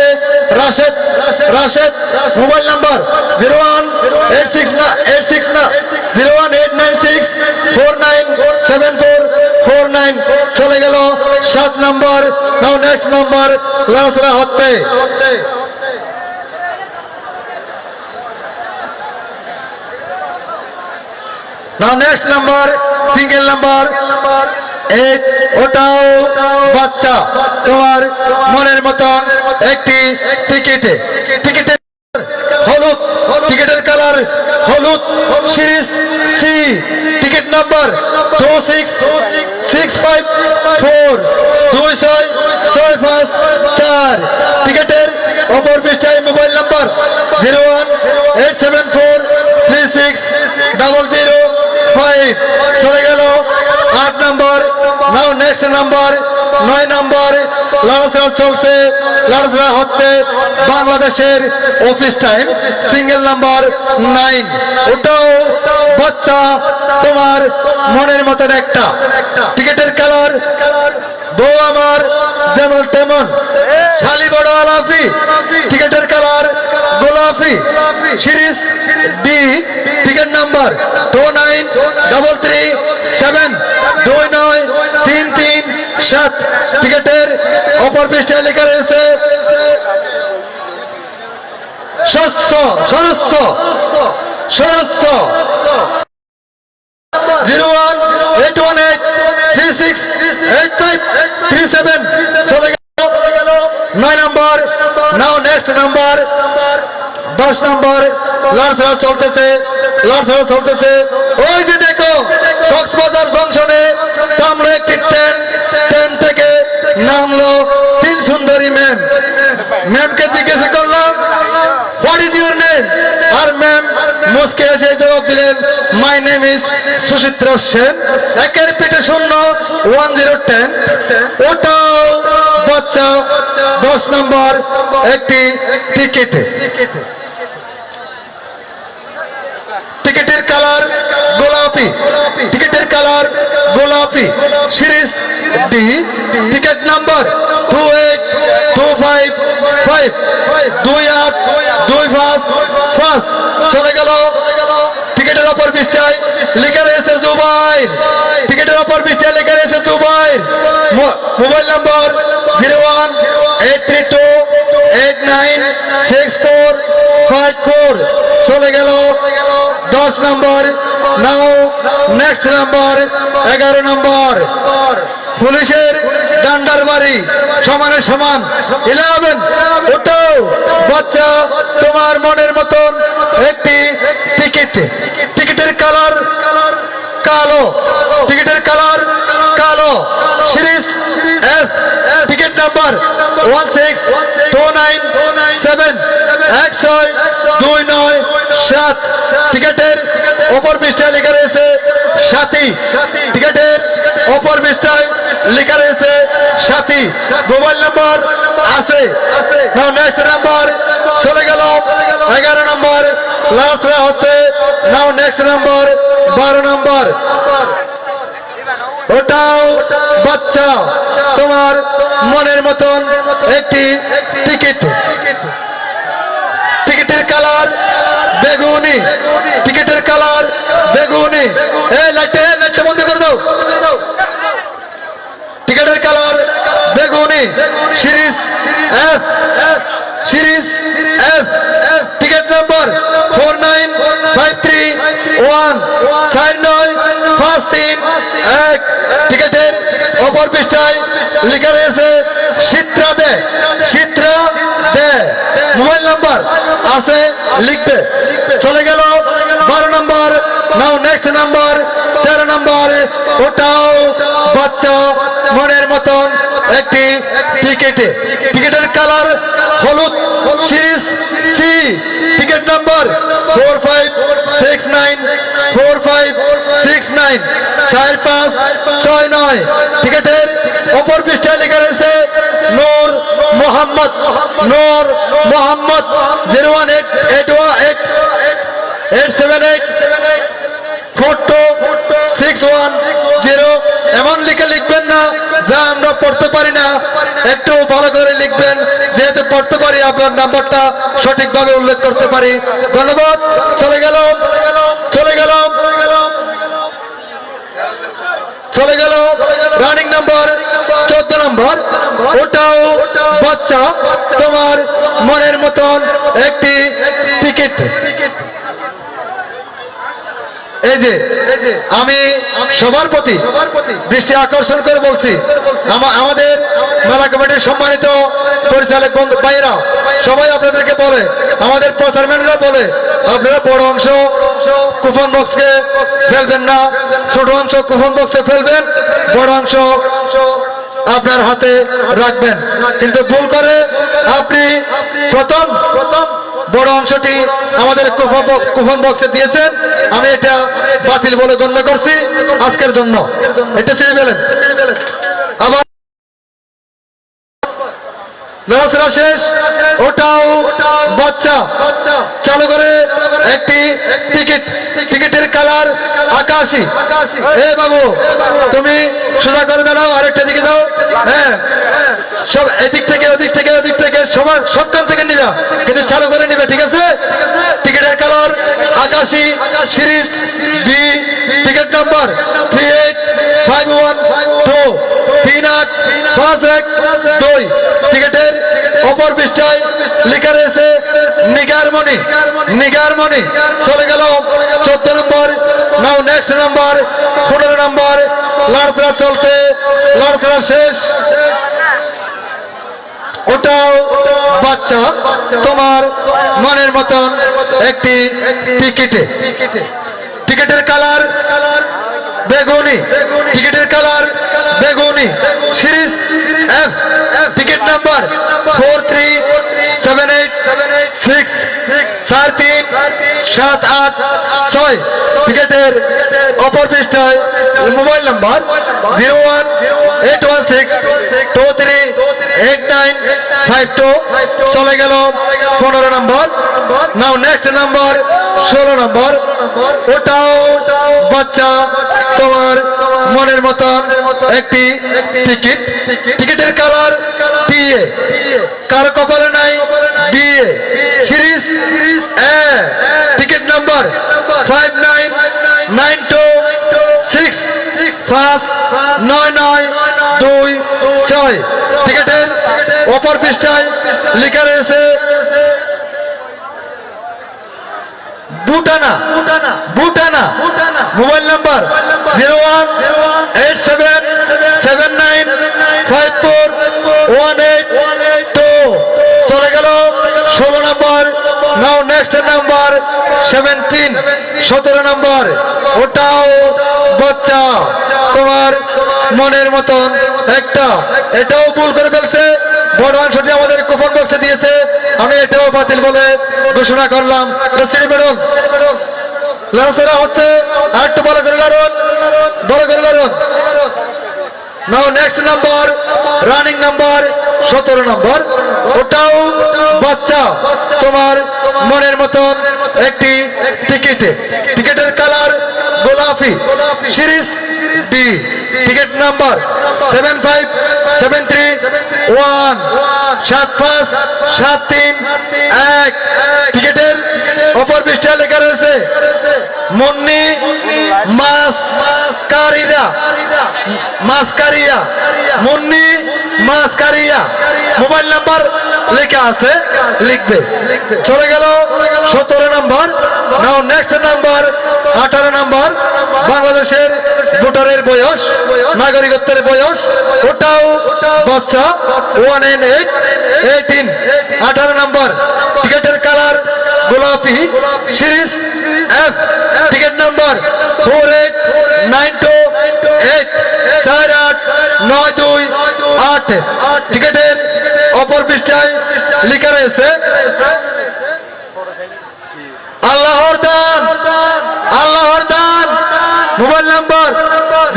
রাশেদ রাশেদ মোবাইল নাম্বার 01896 চলে গেল 7 নম্বর নাও নেক্সট নাম্বার লড়াচড়া হচ্ছে নাও নেক্সট নাম্বার সিঙ্গেল নাম্বার 8 ওটাও বাচ্চা তোমার মনের মতন একটি টিকিটে টিকিটের হলুদ টিকিটের কালার হলুদ সিরিজ সি টিকিট নাম্বার 26654 26654 টিকিটের অপর পৃষ্ঠায় মোবাইল নাম্বার 01874360005 চলে গেল 8 নম্বর নাও নেক্সট নাম্বার 9 নম্বর লড়াচড়া চলছে লড়াচড়া হচ্ছে বাংলাদেশের অফিস টাইম সিঙ্গেল নাম্বার 9 ওটাও বাচ্চা তোমার মনের মতন একটা টিকিটের কালার বউ আমার যেমন তেমন শালি বড় আলাপি টিকিটের কালার গোলাপি সিরিজ ডি টিকিট নাম্বার 29337 29337 টিকিটের অপর পৃষ্ঠায় লেখা রয়েছে সরস্ব সরস্ব সরস্ব 01818368537 চলে গেল 9 নম্বর নাও নেক্সট নাম্বার 10 নম্বর লড়াচড়া চলতেছে ওই যে দেখো কক্সবাজার জংশনে নামলো একটি ট্রেন থেকে নামলো 3 সুন্দরী ম্যামকে জিজ্ঞাসা করলাম হোয়াট ইজ ইউর নেম আর ম্যাম মুস্কে এসে জবাব দিলেন my name is Suchitra Sen একের পিঠে 01010 ওটাও বাচ্চা 10 নম্বর একটি টিকিটে টিকিটের কালার গোলাপি টিকিটের কালার গোলাপি সিরিজ ডি টিকিট নাম্বার 28255 2825 চলে গেল টিকিটের অপর পৃষ্ঠায় লেখা রয়েছে জুবাইর টিকিটের অপর পৃষ্ঠায় লেখা রয়েছে জুবাইর মোবাইল নাম্বার 01832896454 চলে গেল 10 নম্বর নাও নেক্সট নাম্বার 11 নম্বর পুলিশের ডান্ডার বাড়ি সমানের সমান 11 ওটাও বাচ্চা তোমার মনের মতন একটি টিকিট টিকিটের কালার কালো টিকিটের কালার কালো সিরিজ এফ টিকিট নাম্বার 16297 1629 টিকিটের অপর পৃষ্ঠায় লেখা রয়েছে সাথী টিকিটের অপর পৃষ্ঠায় লেখা রয়েছে সাথী মোবাইল নাম্বার আছে নাও নেক্সট নাম্বার চলে গেল 11 নম্বর লড়াচড়া হচ্ছে নাও নেক্সট নাম্বার 12 নম্বর ওটাও বাচ্চা তোমার মনের মতন একটি টিকিট টিকিটের কালার বেগুনি টিকিটের কালার বেগুনি এই লাইটটা বন্ধ করে দাও টিকিটের কালার বেগুনি series F series F ticket number 49531 টিকিটের অপর পৃষ্ঠায় লেখা রয়েছে চিত্রা দে মোবাইল নাম্বার আছে লিখবে চলে গেল 12 নম্বর নাও নেক্সট নাম্বার 13 নাম্বার, ওটাও বাচ্চা মনের মতন একটি টিকেটের কালার হলুদ, সিরিজ সি, টিকেট নাম্বার 4569, 4569, 4569। টিকেটের অপর পৃষ্ঠায় লেখা রয়েছে নূর মোহাম্মদ, 0188878426110। এমন লিখবেন না যা আমরা পড়তে পারি না, একটু ভালো করে লিখবেন, যেহেতু পড়তে পারি আপনার নাম্বারটা সঠিকভাবে উল্লেখ করতে পারি। ধন্যবাদ। চলে গেল রানিং নাম্বার 14 নম্বর, ওটাও বাচ্চা তোমার মনের মতন একটি টিকিট। এই যে আমি সবার প্রতি দৃষ্টি আকর্ষণ করে বলছি, আমাদের মেলা কমিটির সম্মানিত পরিচালক বন্ধু ভাইরা সবাই আপনাদেরকে বলে, আমাদের প্রচারম্যানরা বলে, আপনারা বড় অংশ কুপন বক্সকে ফেলবেন না, ছোট অংশ কুপন বক্সে ফেলবেন, বড় অংশ আপনার হাতে রাখবেন। কিন্তু ভুল করে আপনি প্রথম বড় অংশটি আমাদের কুপন বক্সে দিয়েছেন, আমি এটা বাতিল বলে গণ্য করছি আজকের জন্য। এটা ছেড়ে ফেলেন। আবার নড়াচড়া শেষ, ওটাও বাচ্চা চালু করে একটি টিকিটের কালার আকাশি। এ বাবু তুমি সোজা করে দাঁড়াও, আরেকটা দিকে যাও। হ্যাঁ, সব এদিক থেকে ওদিক থেকে সবার সবখান থেকে নিবে, কিন্তু চালু করে নিবে, ঠিক আছে? টিকিটের কালার আকাশি, সিরিজ বি, টিকিট নাম্বার 38512, 3851 টিকিটের অপর পৃষ্ঠায় লেখা রয়েছে নিগারমণি। চলে গেল 14 নম্বর। নাও নেক্সট নাম্বার 15 নম্বর। লড়াচড়া চলছে, লড়াচড়া শেষ, ওটাও বাচ্চা তোমার মনের মতন একটি টিকিটের কালার বেগুনি, সিরিজ এফ, টিকিট নাম্বার 43786, 4378 টিকিটের অপর পৃষ্ঠায় মোবাইল নাম্বার 01816238952। চলে গেল 15 নম্বর। নাও নেক্সট নাম্বার 16 নম্বর, ওটাও বাচ্চা তোমার মনের মতন একটি টিকিটের কালার বিএ, কারো কপালে নাই BA, series A, ticket number 5996599226। টিকিটের অপর পৃষ্ঠায় লেখা রয়েছে বুটানা। Mobile number 01877954182। চলে গেল 16 নম্বর। নাও নেক্সট নাম্বার 17 নম্বর, ওটাও বাচ্চা তোমার মনের মতন একটা। এটাও ভুল করে ফেলছে, বড় অংশটি আমাদের কুপন বক্সে দিয়েছে, আমি এটাও বাতিল বলে ঘোষণা করলাম। লড়াচড়া হচ্ছে, আর একটু বড় করে লড়ুন। নাও নেক্সট নাম্বার রানিং নাম্বার 17 নম্বর, ওটাও বাচ্চা তোমার মনের মতন একটি টিকিটের কালার গোলাপি, সিরিজ ডি, টিকিট নাম্বার 75731 75731। টিকিটের অপর পৃষ্ঠায় লেখা রয়েছে মুন্নি মাসকারিয়া। মোবাইল নাম্বার লেখা আছে, লিখবে। চলে গেল 17 নম্বর। নাও নেক্সট নাম্বার 18 নম্বর। বাংলাদেশের ভোটারের বয়স, নাগরিকত্বের বয়স, ওটাও বাচ্চা 118, 18 নম্বর। টিকিটের কালার গোলাপি, সিরিজ এফ, টিকিট নাম্বার 9288 টিকেটের অপর পৃষ্ঠায় লেখা রয়েছে আল্লাহর দান, আল্লাহর দান। মোবাইল নাম্বার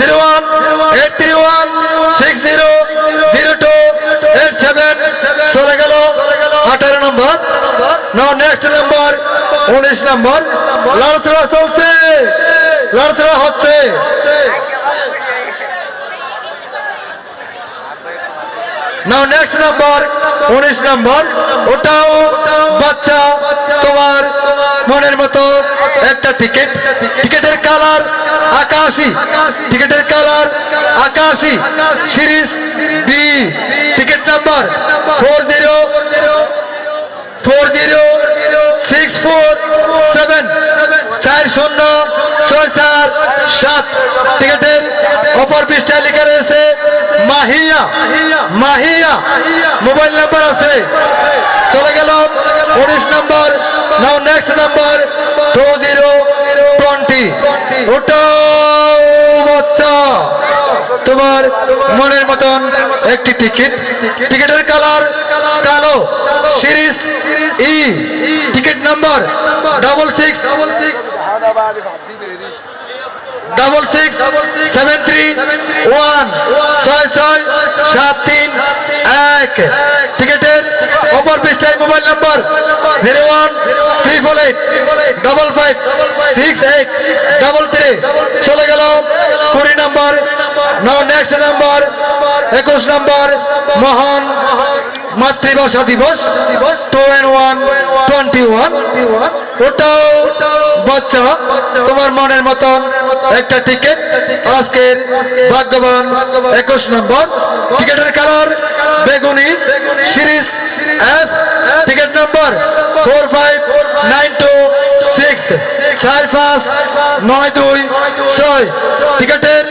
018316000287 চলে গেল 18 নম্বর। নাও নেক্সট নাম্বার 19 নম্বর। লড়াচড়া চলছে, লড়াচড়া হচ্ছে। নাও নেক্সট নাম্বার 19 নম্বর। ওটাও বাচ্চা, তোমার মনের মতো একটা টিকিট। টিকিটের কালার আকাশী, টিকিটের কালার আকাশী। Series B, ticket number 40406447 406447। টিকিটের অপর পৃষ্ঠায় লেখা রয়েছে মাহিয়া, মাহিয়া মোবাইল নাম্বার আছে। চলে গেল 19 নম্বর। নাও নেক্সট নাম্বার 2020। ওটাও বাচ্চা, তোমার মনের মতন একটি টিকিট। টিকিটের কালার কালো। সিরিজ ই, টিকিট নাম্বার 6673166731। টিকিটের অপর পৃষ্ঠায় মোবাইল নাম্বার 0138556833। চলে গেল 20 নম্বর। নাও নেক্সট নাম্বার 21 নম্বর। মহান মাতৃভাষা দিবস 2-1-21। ওটাও বাচ্চা, তোমার মনের মতন একটা টিকিট। আজকের ভাগ্যবান 21 নম্বর। টিকিটের কালার বেগুনি। Series F, ticket number 45926459296। টিকিটের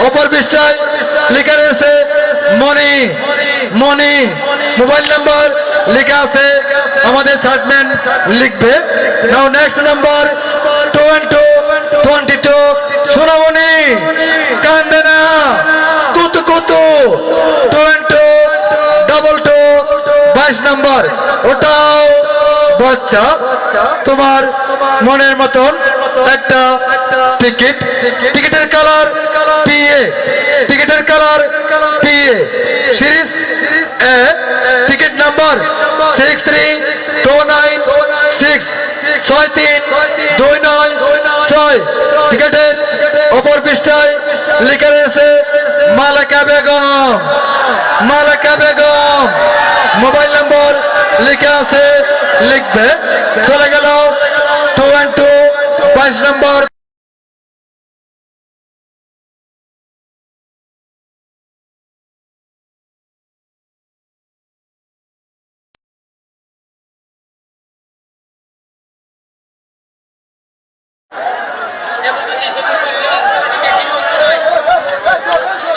অপর পৃষ্ঠায় লেখা রয়েছে মনি, মনি মোবাইল নাম্বার লেখা আছে। আমাদের সার্টম্যান লিখবে। নাও নেক্সট নাম্বার 22 সোনামণি কান্দে না, কুতু কুতু 22 নম্বর। ওটাও বাচ্চা, তোমার মনের মতন একটা টিকিট। টিকিটের কালার পিএ, টিকিটের colour PA. Series A, ticket number 6329632996। টিকিটের অপর পৃষ্ঠায় লেখা রয়েছে মালাকা বেগম, মালাকা বেগম মোবাইল নম্বর লেখা আছে, লিখবে। চলে গেল 22 নম্বর।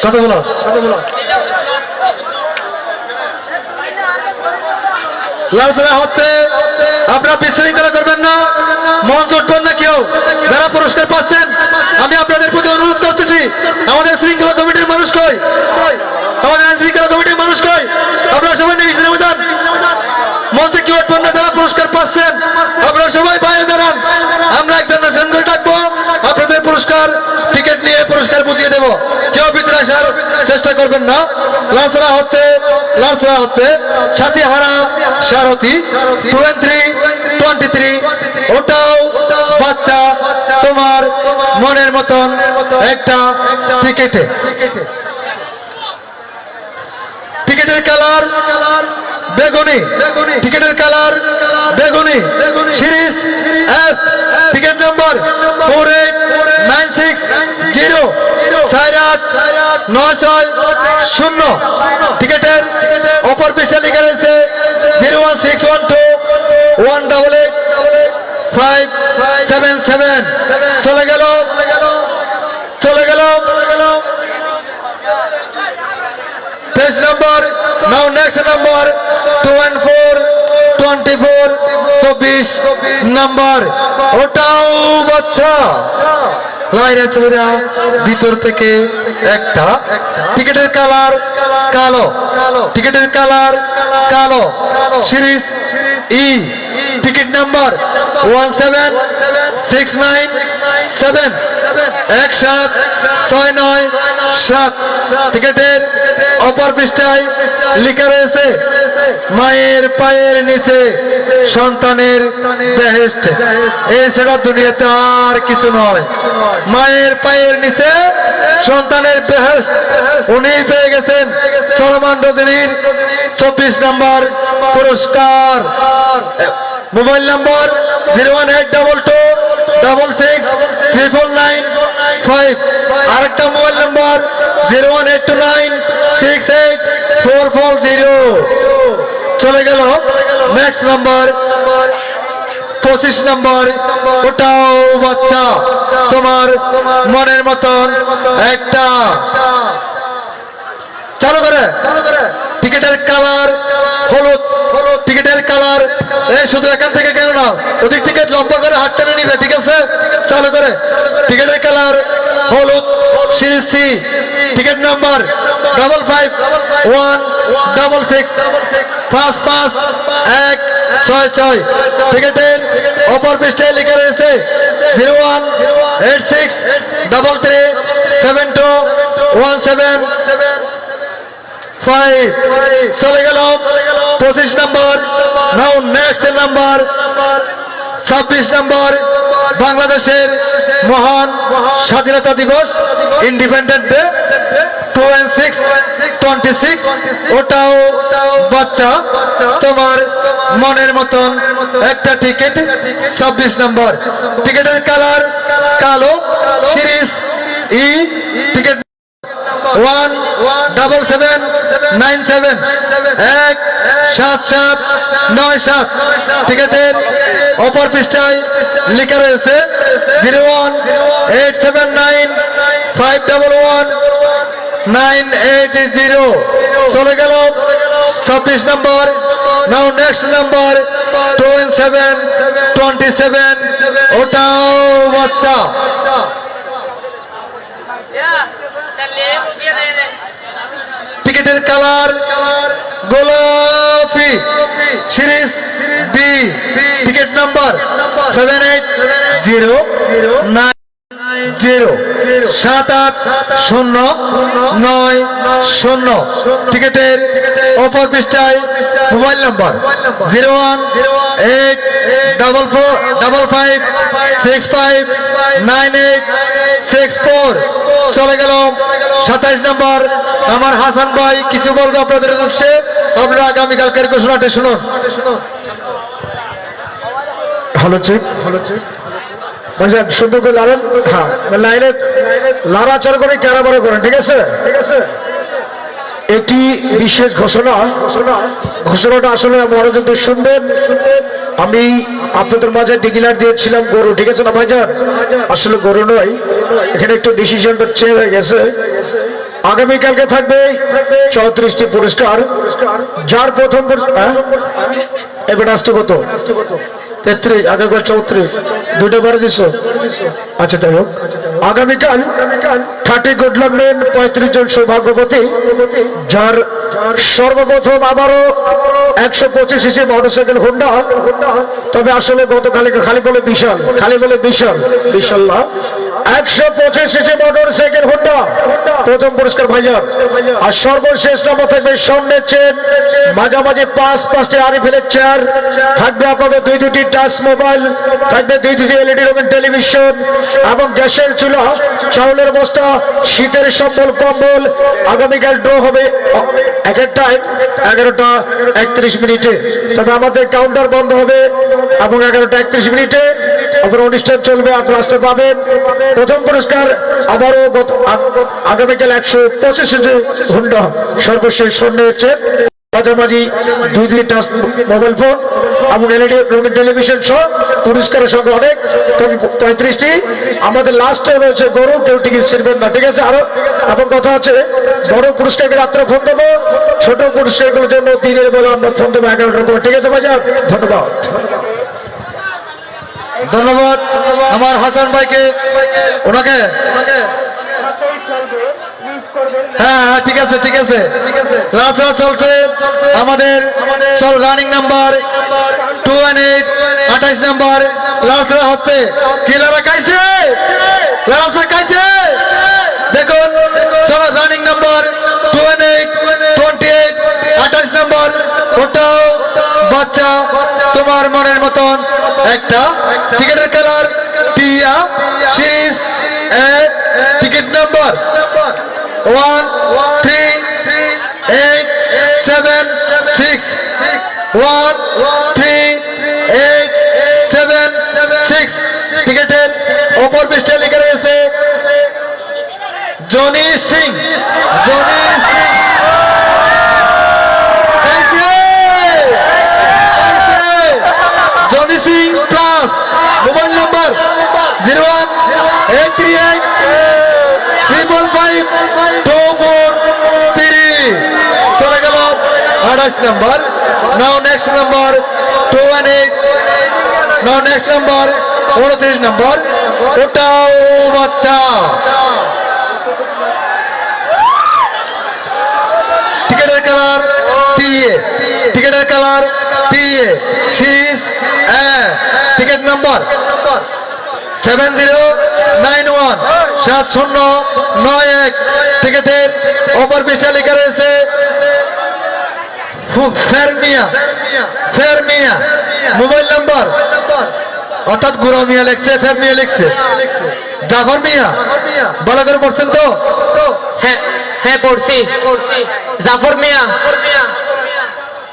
কথা বলো, কথা বলো। লালসরা হচ্ছে, আপনারা বিশৃঙ্খলা করবেন না, মঞ্চ উঠবেন না কেউ। যারা পুরস্কার পাচ্ছেন আমি আপনাদের প্রতি অনুরোধ করতেছি, আমাদের শৃঙ্খলা কমিটির মানুষ কই, আমাদের আইন শৃঙ্খলা কমিটির মানুষ কই, আপনারা সবাই নিয়ে নেবেন। মঞ্চে কেউ উঠবেন না, যারা পুরস্কার পাচ্ছেন আপনারা সবাই বাইরে দাঁড়ান। আমরা একজন করে ডাকবো, আপনাদের পুরস্কার টিকিট নিয়ে পুরস্কার বুঝিয়ে দেবো। কেউ ভিতরে আসার চেষ্টা করবেন না। লালসরা হচ্ছে, লালসরা হচ্ছে সাথীহারা সারথী 2323। ওটাও বাচ্চা, তোমার মনের মতন একটা টিকিটে। টিকিটের কালার বেগুনি, টিকিটের কালার বেগুনি। Series F, ticket number 4896048960। টিকিটের অপর পৃষ্ঠা লেখা রয়েছে 01612188577। চলে গেল, চলে গেল 23 নম্বর। নাও নেক্সট নম্বর 2424 নম্বর। ওটাও বাচ্চা, লাইনে চড়া ভিতর থেকে একটা টিকেটের কালার কালো, টিকেটের কালার কালো, সিরিজ ই, টিকিট নাম্বার 17697 1769 টিকেটের অপর পৃষ্ঠায় লেখা রয়েছে মায়ের পায়ের নিচে সন্তানের বেহেশত। এছাড়া দুনিয়াতে আর কিছু নয়, মায়ের পায়ের নিচে সন্তানের বেহেশত। উনি পেয়ে গেছেন চলমান রজনীর 24 নম্বর পুরস্কার। মোবাইল নম্বর 01822663995। আরেকটা মোবাইল নম্বর 01829684440। চলে গেল নেক্সট নম্বর 25 নম্বর। ওটাও বাচ্চা, তোমার মনের মতন একটা। চালু করে টিকেটের কালার হলুদ, টিকেটের কালার এই শুধু এখান থেকে কেন না, ওদিক থেকে লম্বা করে হাত টেনে নিবে, ঠিক আছে? চালু করে টিকেটের কালার হলুদ, সিরিজ সি, টিকেট নাম্বার 5516655166। টিকেটের অপর পৃষ্ঠায় লেখা রয়েছে 0186337217 চলে গেল 25 নম্বর। নাও নেক্সট নাম্বার 26 নম্বর। বাংলাদেশের মহান স্বাধীনতা দিবস, ইন্ডিপেন্ডেন্ট ডে 26 ওটাও বাচ্চা, তোমার মনের মতন একটা টিকিট 26 নম্বর। টিকিটের কালার কালো, সিরিজ ই, টিকিট 17797177797। টিকেটের অপর পৃষ্ঠায় লেখা রয়েছে 01879111980। চলে গেল 26 নম্বর। নাও নেক্সট নাম্বার 2727। ওটাও বাচ্চা। টিকেটের কালার গোলাপি, সিরিজ বি, টিকেট নাম্বার 780990। টিকেটের অপর পৃষ্ঠায় মোবাইল নাম্বার 01855659864। চলে গেল 27 নম্বর। আমার হাসান ভাই কিছু বলবো আপনাদের উদ্দেশ্যে, আপনারা আগামীকালকের ঘোষণাটা শুনুন। হলো ঠিক, হলো ঠিক। বুঝলেন, সুন্দর করে লাগান। হ্যাঁ, লাইনে লাড়াচাড়া করে ক্যারাবারা করেন, ঠিক আছে? ঠিক আছে। একটি বিশেষ ঘোষণাটা আসলে মনোযোগ দিয়ে শুনবেন। আমি আপনাদের মাঝে ডিক্লার দিয়েছিলাম গরু, ঠিক আছে না ভাইজান? আসলে গরু নয়, এখানে একটু ডিসিশনটা চেঞ্জ হয়ে গেছে। আগামীকালকে থাকবে 34টি পুরস্কার, যার প্রথম এবার আসতে কত 33, আগেকাল 34, দুটো বারে দিছো। আচ্ছা, তাই হোক। আগামীকাল 30 গুড লাক নেন 35 জন সৌভাগ্যবতী, যার সর্বপ্রথম আবারও 125 সিসি মোটরসাইকেল হোন্ডা। তবে আসলে গতকালে খালি বলে বিশাল, বিশাল না, 125 সিসি মোটরসাইকেল হোন্ডা প্রথম পুরস্কার ভাইজান। আর সর্বশেষ নম্বর থাকবে স্বর্ণের চেন, মাঝামাঝি 5টি আরিফেলের চেয়ার থাকবে, আপনাদের 2টি টাচ মোবাইল থাকবে, 2টি এলইডি রঙের টেলিভিশন এবং গ্যাসের চুলা, চাউলের বস্তা, শীতের সম্বল, কম্বল। আগামীকাল ড্র হবে এক এক টাইম 11টা31 তবে আমাদের কাউন্টার বন্ধ হবে এবং 11টা31 আপনার অনুষ্ঠান চলবে, আপনারা আসতে পাবেন। প্রথম পুরস্কার আবারও আগামীকাল 125 হুন্ডা, সর্বশেষ স্বর্ণের চেন, মাঝামাঝি 2টি টাচ মোবাইল ফোন এবং এলইডি রঙিন টেলিভিশন সহ পুরস্কারের সঙ্গে অনেক। তবে 35টি আমাদের লাস্টে রয়েছে গরু, কেউ টিকিট ছিনবেন না, ঠিক আছে? আরো এবং কথা আছে, বড় পুরস্কারকে রাত্রে ফোন দেবো, ছোট পুরস্কারগুলোর জন্য দিনের বেলা আমরা ফোন দেবো 11টার পর, ঠিক আছে ভাইজান? ধন্যবাদ। ধন্যবাদ আমার হাসান ভাইকে, ওনাকে। হ্যাঁ হ্যাঁ ঠিক আছে ঠিক আছে। রাতরা চলছে আমাদের চল রানিং নাম্বার 218 28 নাম্বার রাতরা হচ্ছে। কি লারা খাইছে, লারা খাইছে দেখুন। চলো রানিং নাম্বার 218 28 28 নাম্বার। ওটাও বাচ্চা তোমার মনের মতন একটা। টিকেটের কালার টিয়া সিরিজ এ। Ticket number 13876 13876। টিকেটের অপর পৃষ্ঠে লেখা রয়েছে Johnny Singh. Johnny Singh Johnny Singh plus mobile number 01838 55524 চলে গেল 28 number. Now next number 218। Now next number 29 number. ওটাও বাচ্চা। টিকেটের কালার টিএ। টিকেটের কালার টিএ সিরিজ এ। Ticket number 7091 7091। টিকেটের অপর পৃষ্ঠা লেখা রয়েছে ফেরমিয়া। ফেরমিয়া মোবাইল নাম্বার, অর্থাৎ গুরু মিয়া লিখছে, ফেরমিয়া লিখছে। জাফর মিয়া ভালো করে পড়ছেন তো? হ্যাঁ হ্যাঁ পড়ছি। জাফর মিয়া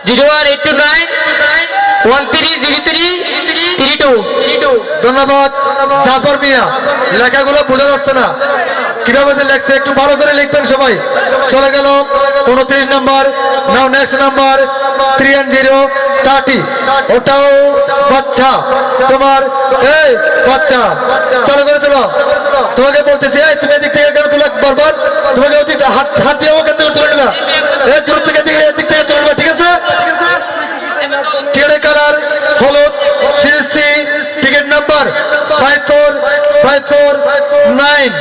01829 130332। ধন্যবাদ জাফর মিয়া। লেখাগুলো বোঝা যাচ্ছে না, কিভাবে যে লেখছে একটু ভালো করে লিখবেন সবাই। চলে গেল 29 নাম্বার। Now next number 31030। ওটাও বাচ্চা তোমার। এই বাচ্চা চালু করে তোলো। তোমাকে বলতেছি এই তুমি এদিক থেকে কেন তোলো বারবার? তোমাকে ওদিক হাত হাত দিয়ে ওখান থেকে তুলে নেবে। এই দূর থেকে এদিক থেকে তুলে নেবে, ঠিক আছে? টিকেটের কালার হলুদ সিরিজ সি। Ticket number 54549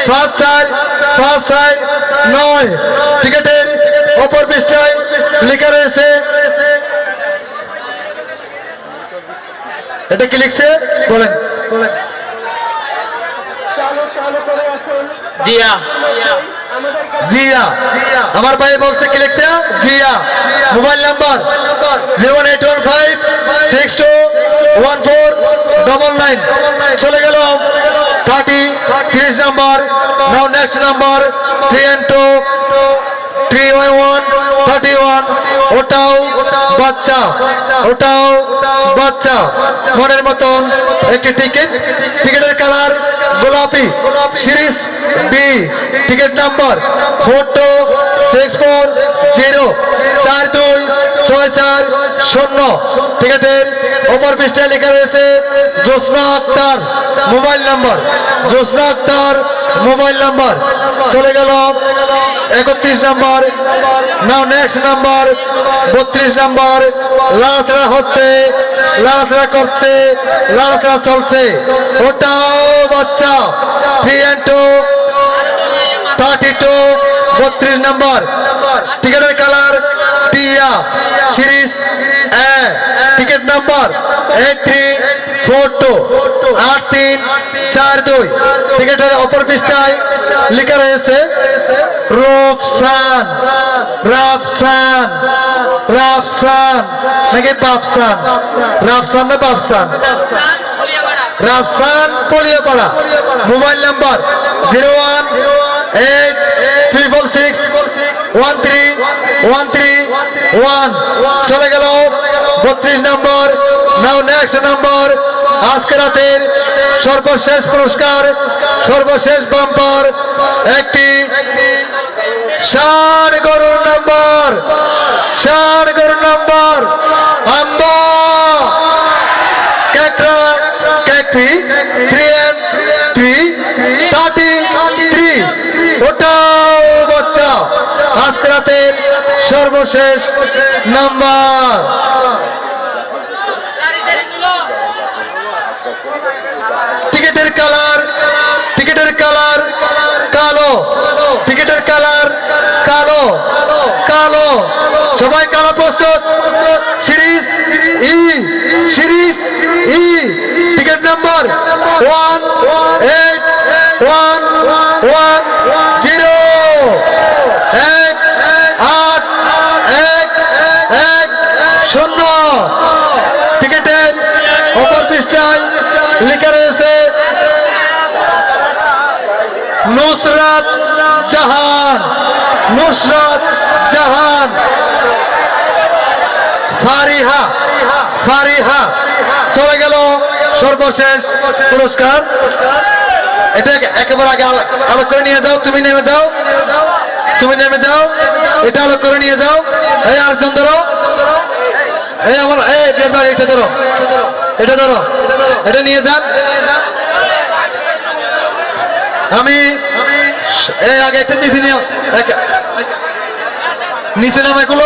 5459। টিকেটের অপর পৃষ্ঠায় লেখা রয়েছে, এটা কি লিখছে বলেন? জিয়া জিয়া। আমার ভাই বলছে কি লিখছে? জিয়া। Mobile number 08156214999। চলে গেল 30 নাম্বার। নাও নেক্সট নাম্বার 31231 ওটাও বাচ্চা। ওটাও বাচ্চা মনের মতন একটি টিকিট। টিকিটের কালার গোলাপি সিরিজ বি। Ticket number 42640 426440। টিকিটের অপর পৃষ্ঠায় লেখা রয়েছে Josna Akhtar mobile number. Josna Akhtar mobile number. চলে গেল 31 number. Now next number 32 number. লাড়াচাড়া হচ্ছে, লাড়াচাড়া করছে, লাড়াচাড়া চলছে। ওটাও বাচ্চা 332 32 নাম্বার। টিকেটের কালার টিয়া সিরিজ এ। Ticket number 8342 8342। টিকেটের অপর পৃষ্ঠায় লেখা রয়েছে রূপসান। রাফসান রাফসান নাকি বাপসান? রাফসান না বাপসান? রাফসান পলিয়াপাড়া। Mobile number 01866131331। চলে গেল 32 নম্বর। নাও নেক্সট নাম্বার। আজকে রাতের সর্বশেষ পুরস্কার, সর্বশেষ বাম্পার একটি 60 গরুর নাম্বার। 60 গরুর নাম্বার আম্বা ক্যাকরা ক্যাকরি 333। ওটাও বাচ্চা। আজকে রাতের সর্বশেষ নাম্বার। টিকিটের কালার কালো, টিকিটের কালার কালো কালো, সবাই কালো প্রস্তুত। Series e ticket number 18110 1810। টিকিটের অপর পৃষ্ঠায় লেখা রয়েছে নুসরাত জাহান, ফারিহা চলে গেল সর্বশেষ পুরস্কার। এটা একেবারে আগে আলোক করে নিয়ে যাও, তুমি নেমে যাও, এটা আলোক করে নিয়ে যাও। এই আরেকজন ধরো, এই আমার এটা ধরো, এটা নিয়ে যান। আমি এই আগে একটা নিচে নামাই গুলো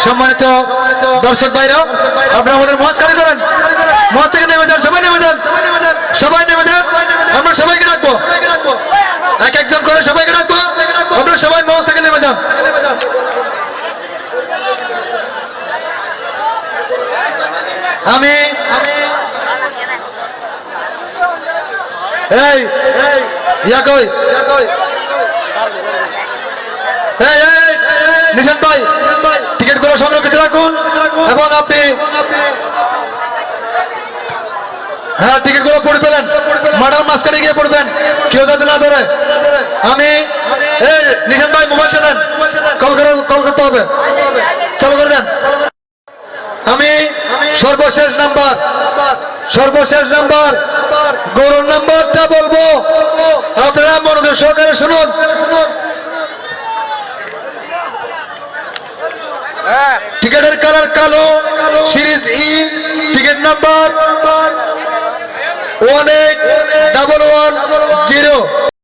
সম্মানিত দর্শক ভাইরা, আপনারা আমাদের মঞ্চ খালি করেন, মঞ্চ থেকে নেমে যান, সবাই নেমে যান, আমরা সবাইকে ডাকবো, এক একজন করে সবাইকে ডাকবো, আপনারা সবাই মঞ্চ থেকে নেমে যান। আমি এই কই নিশান ভাই, টিকিট গুলো সংরক্ষিত রাখুন এবং আপনি টিকিট গুলো পড়ে ফেলেন, মাঠের মাঝখানে গিয়ে পড়বেন, কেউ যাতে না ধরে। আমি নিশান ভাই মোবাইলটা দেন, কল করতে হবে, চালু করে দেন। আমি সর্বশেষ নাম্বার গৌরব নাম্বারটা বলবো, আপনারা মনোযোগ সহকারে শুনুন। টিকিটের কালার কালো, সিরিজ ই, টিকিট নাম্বার 18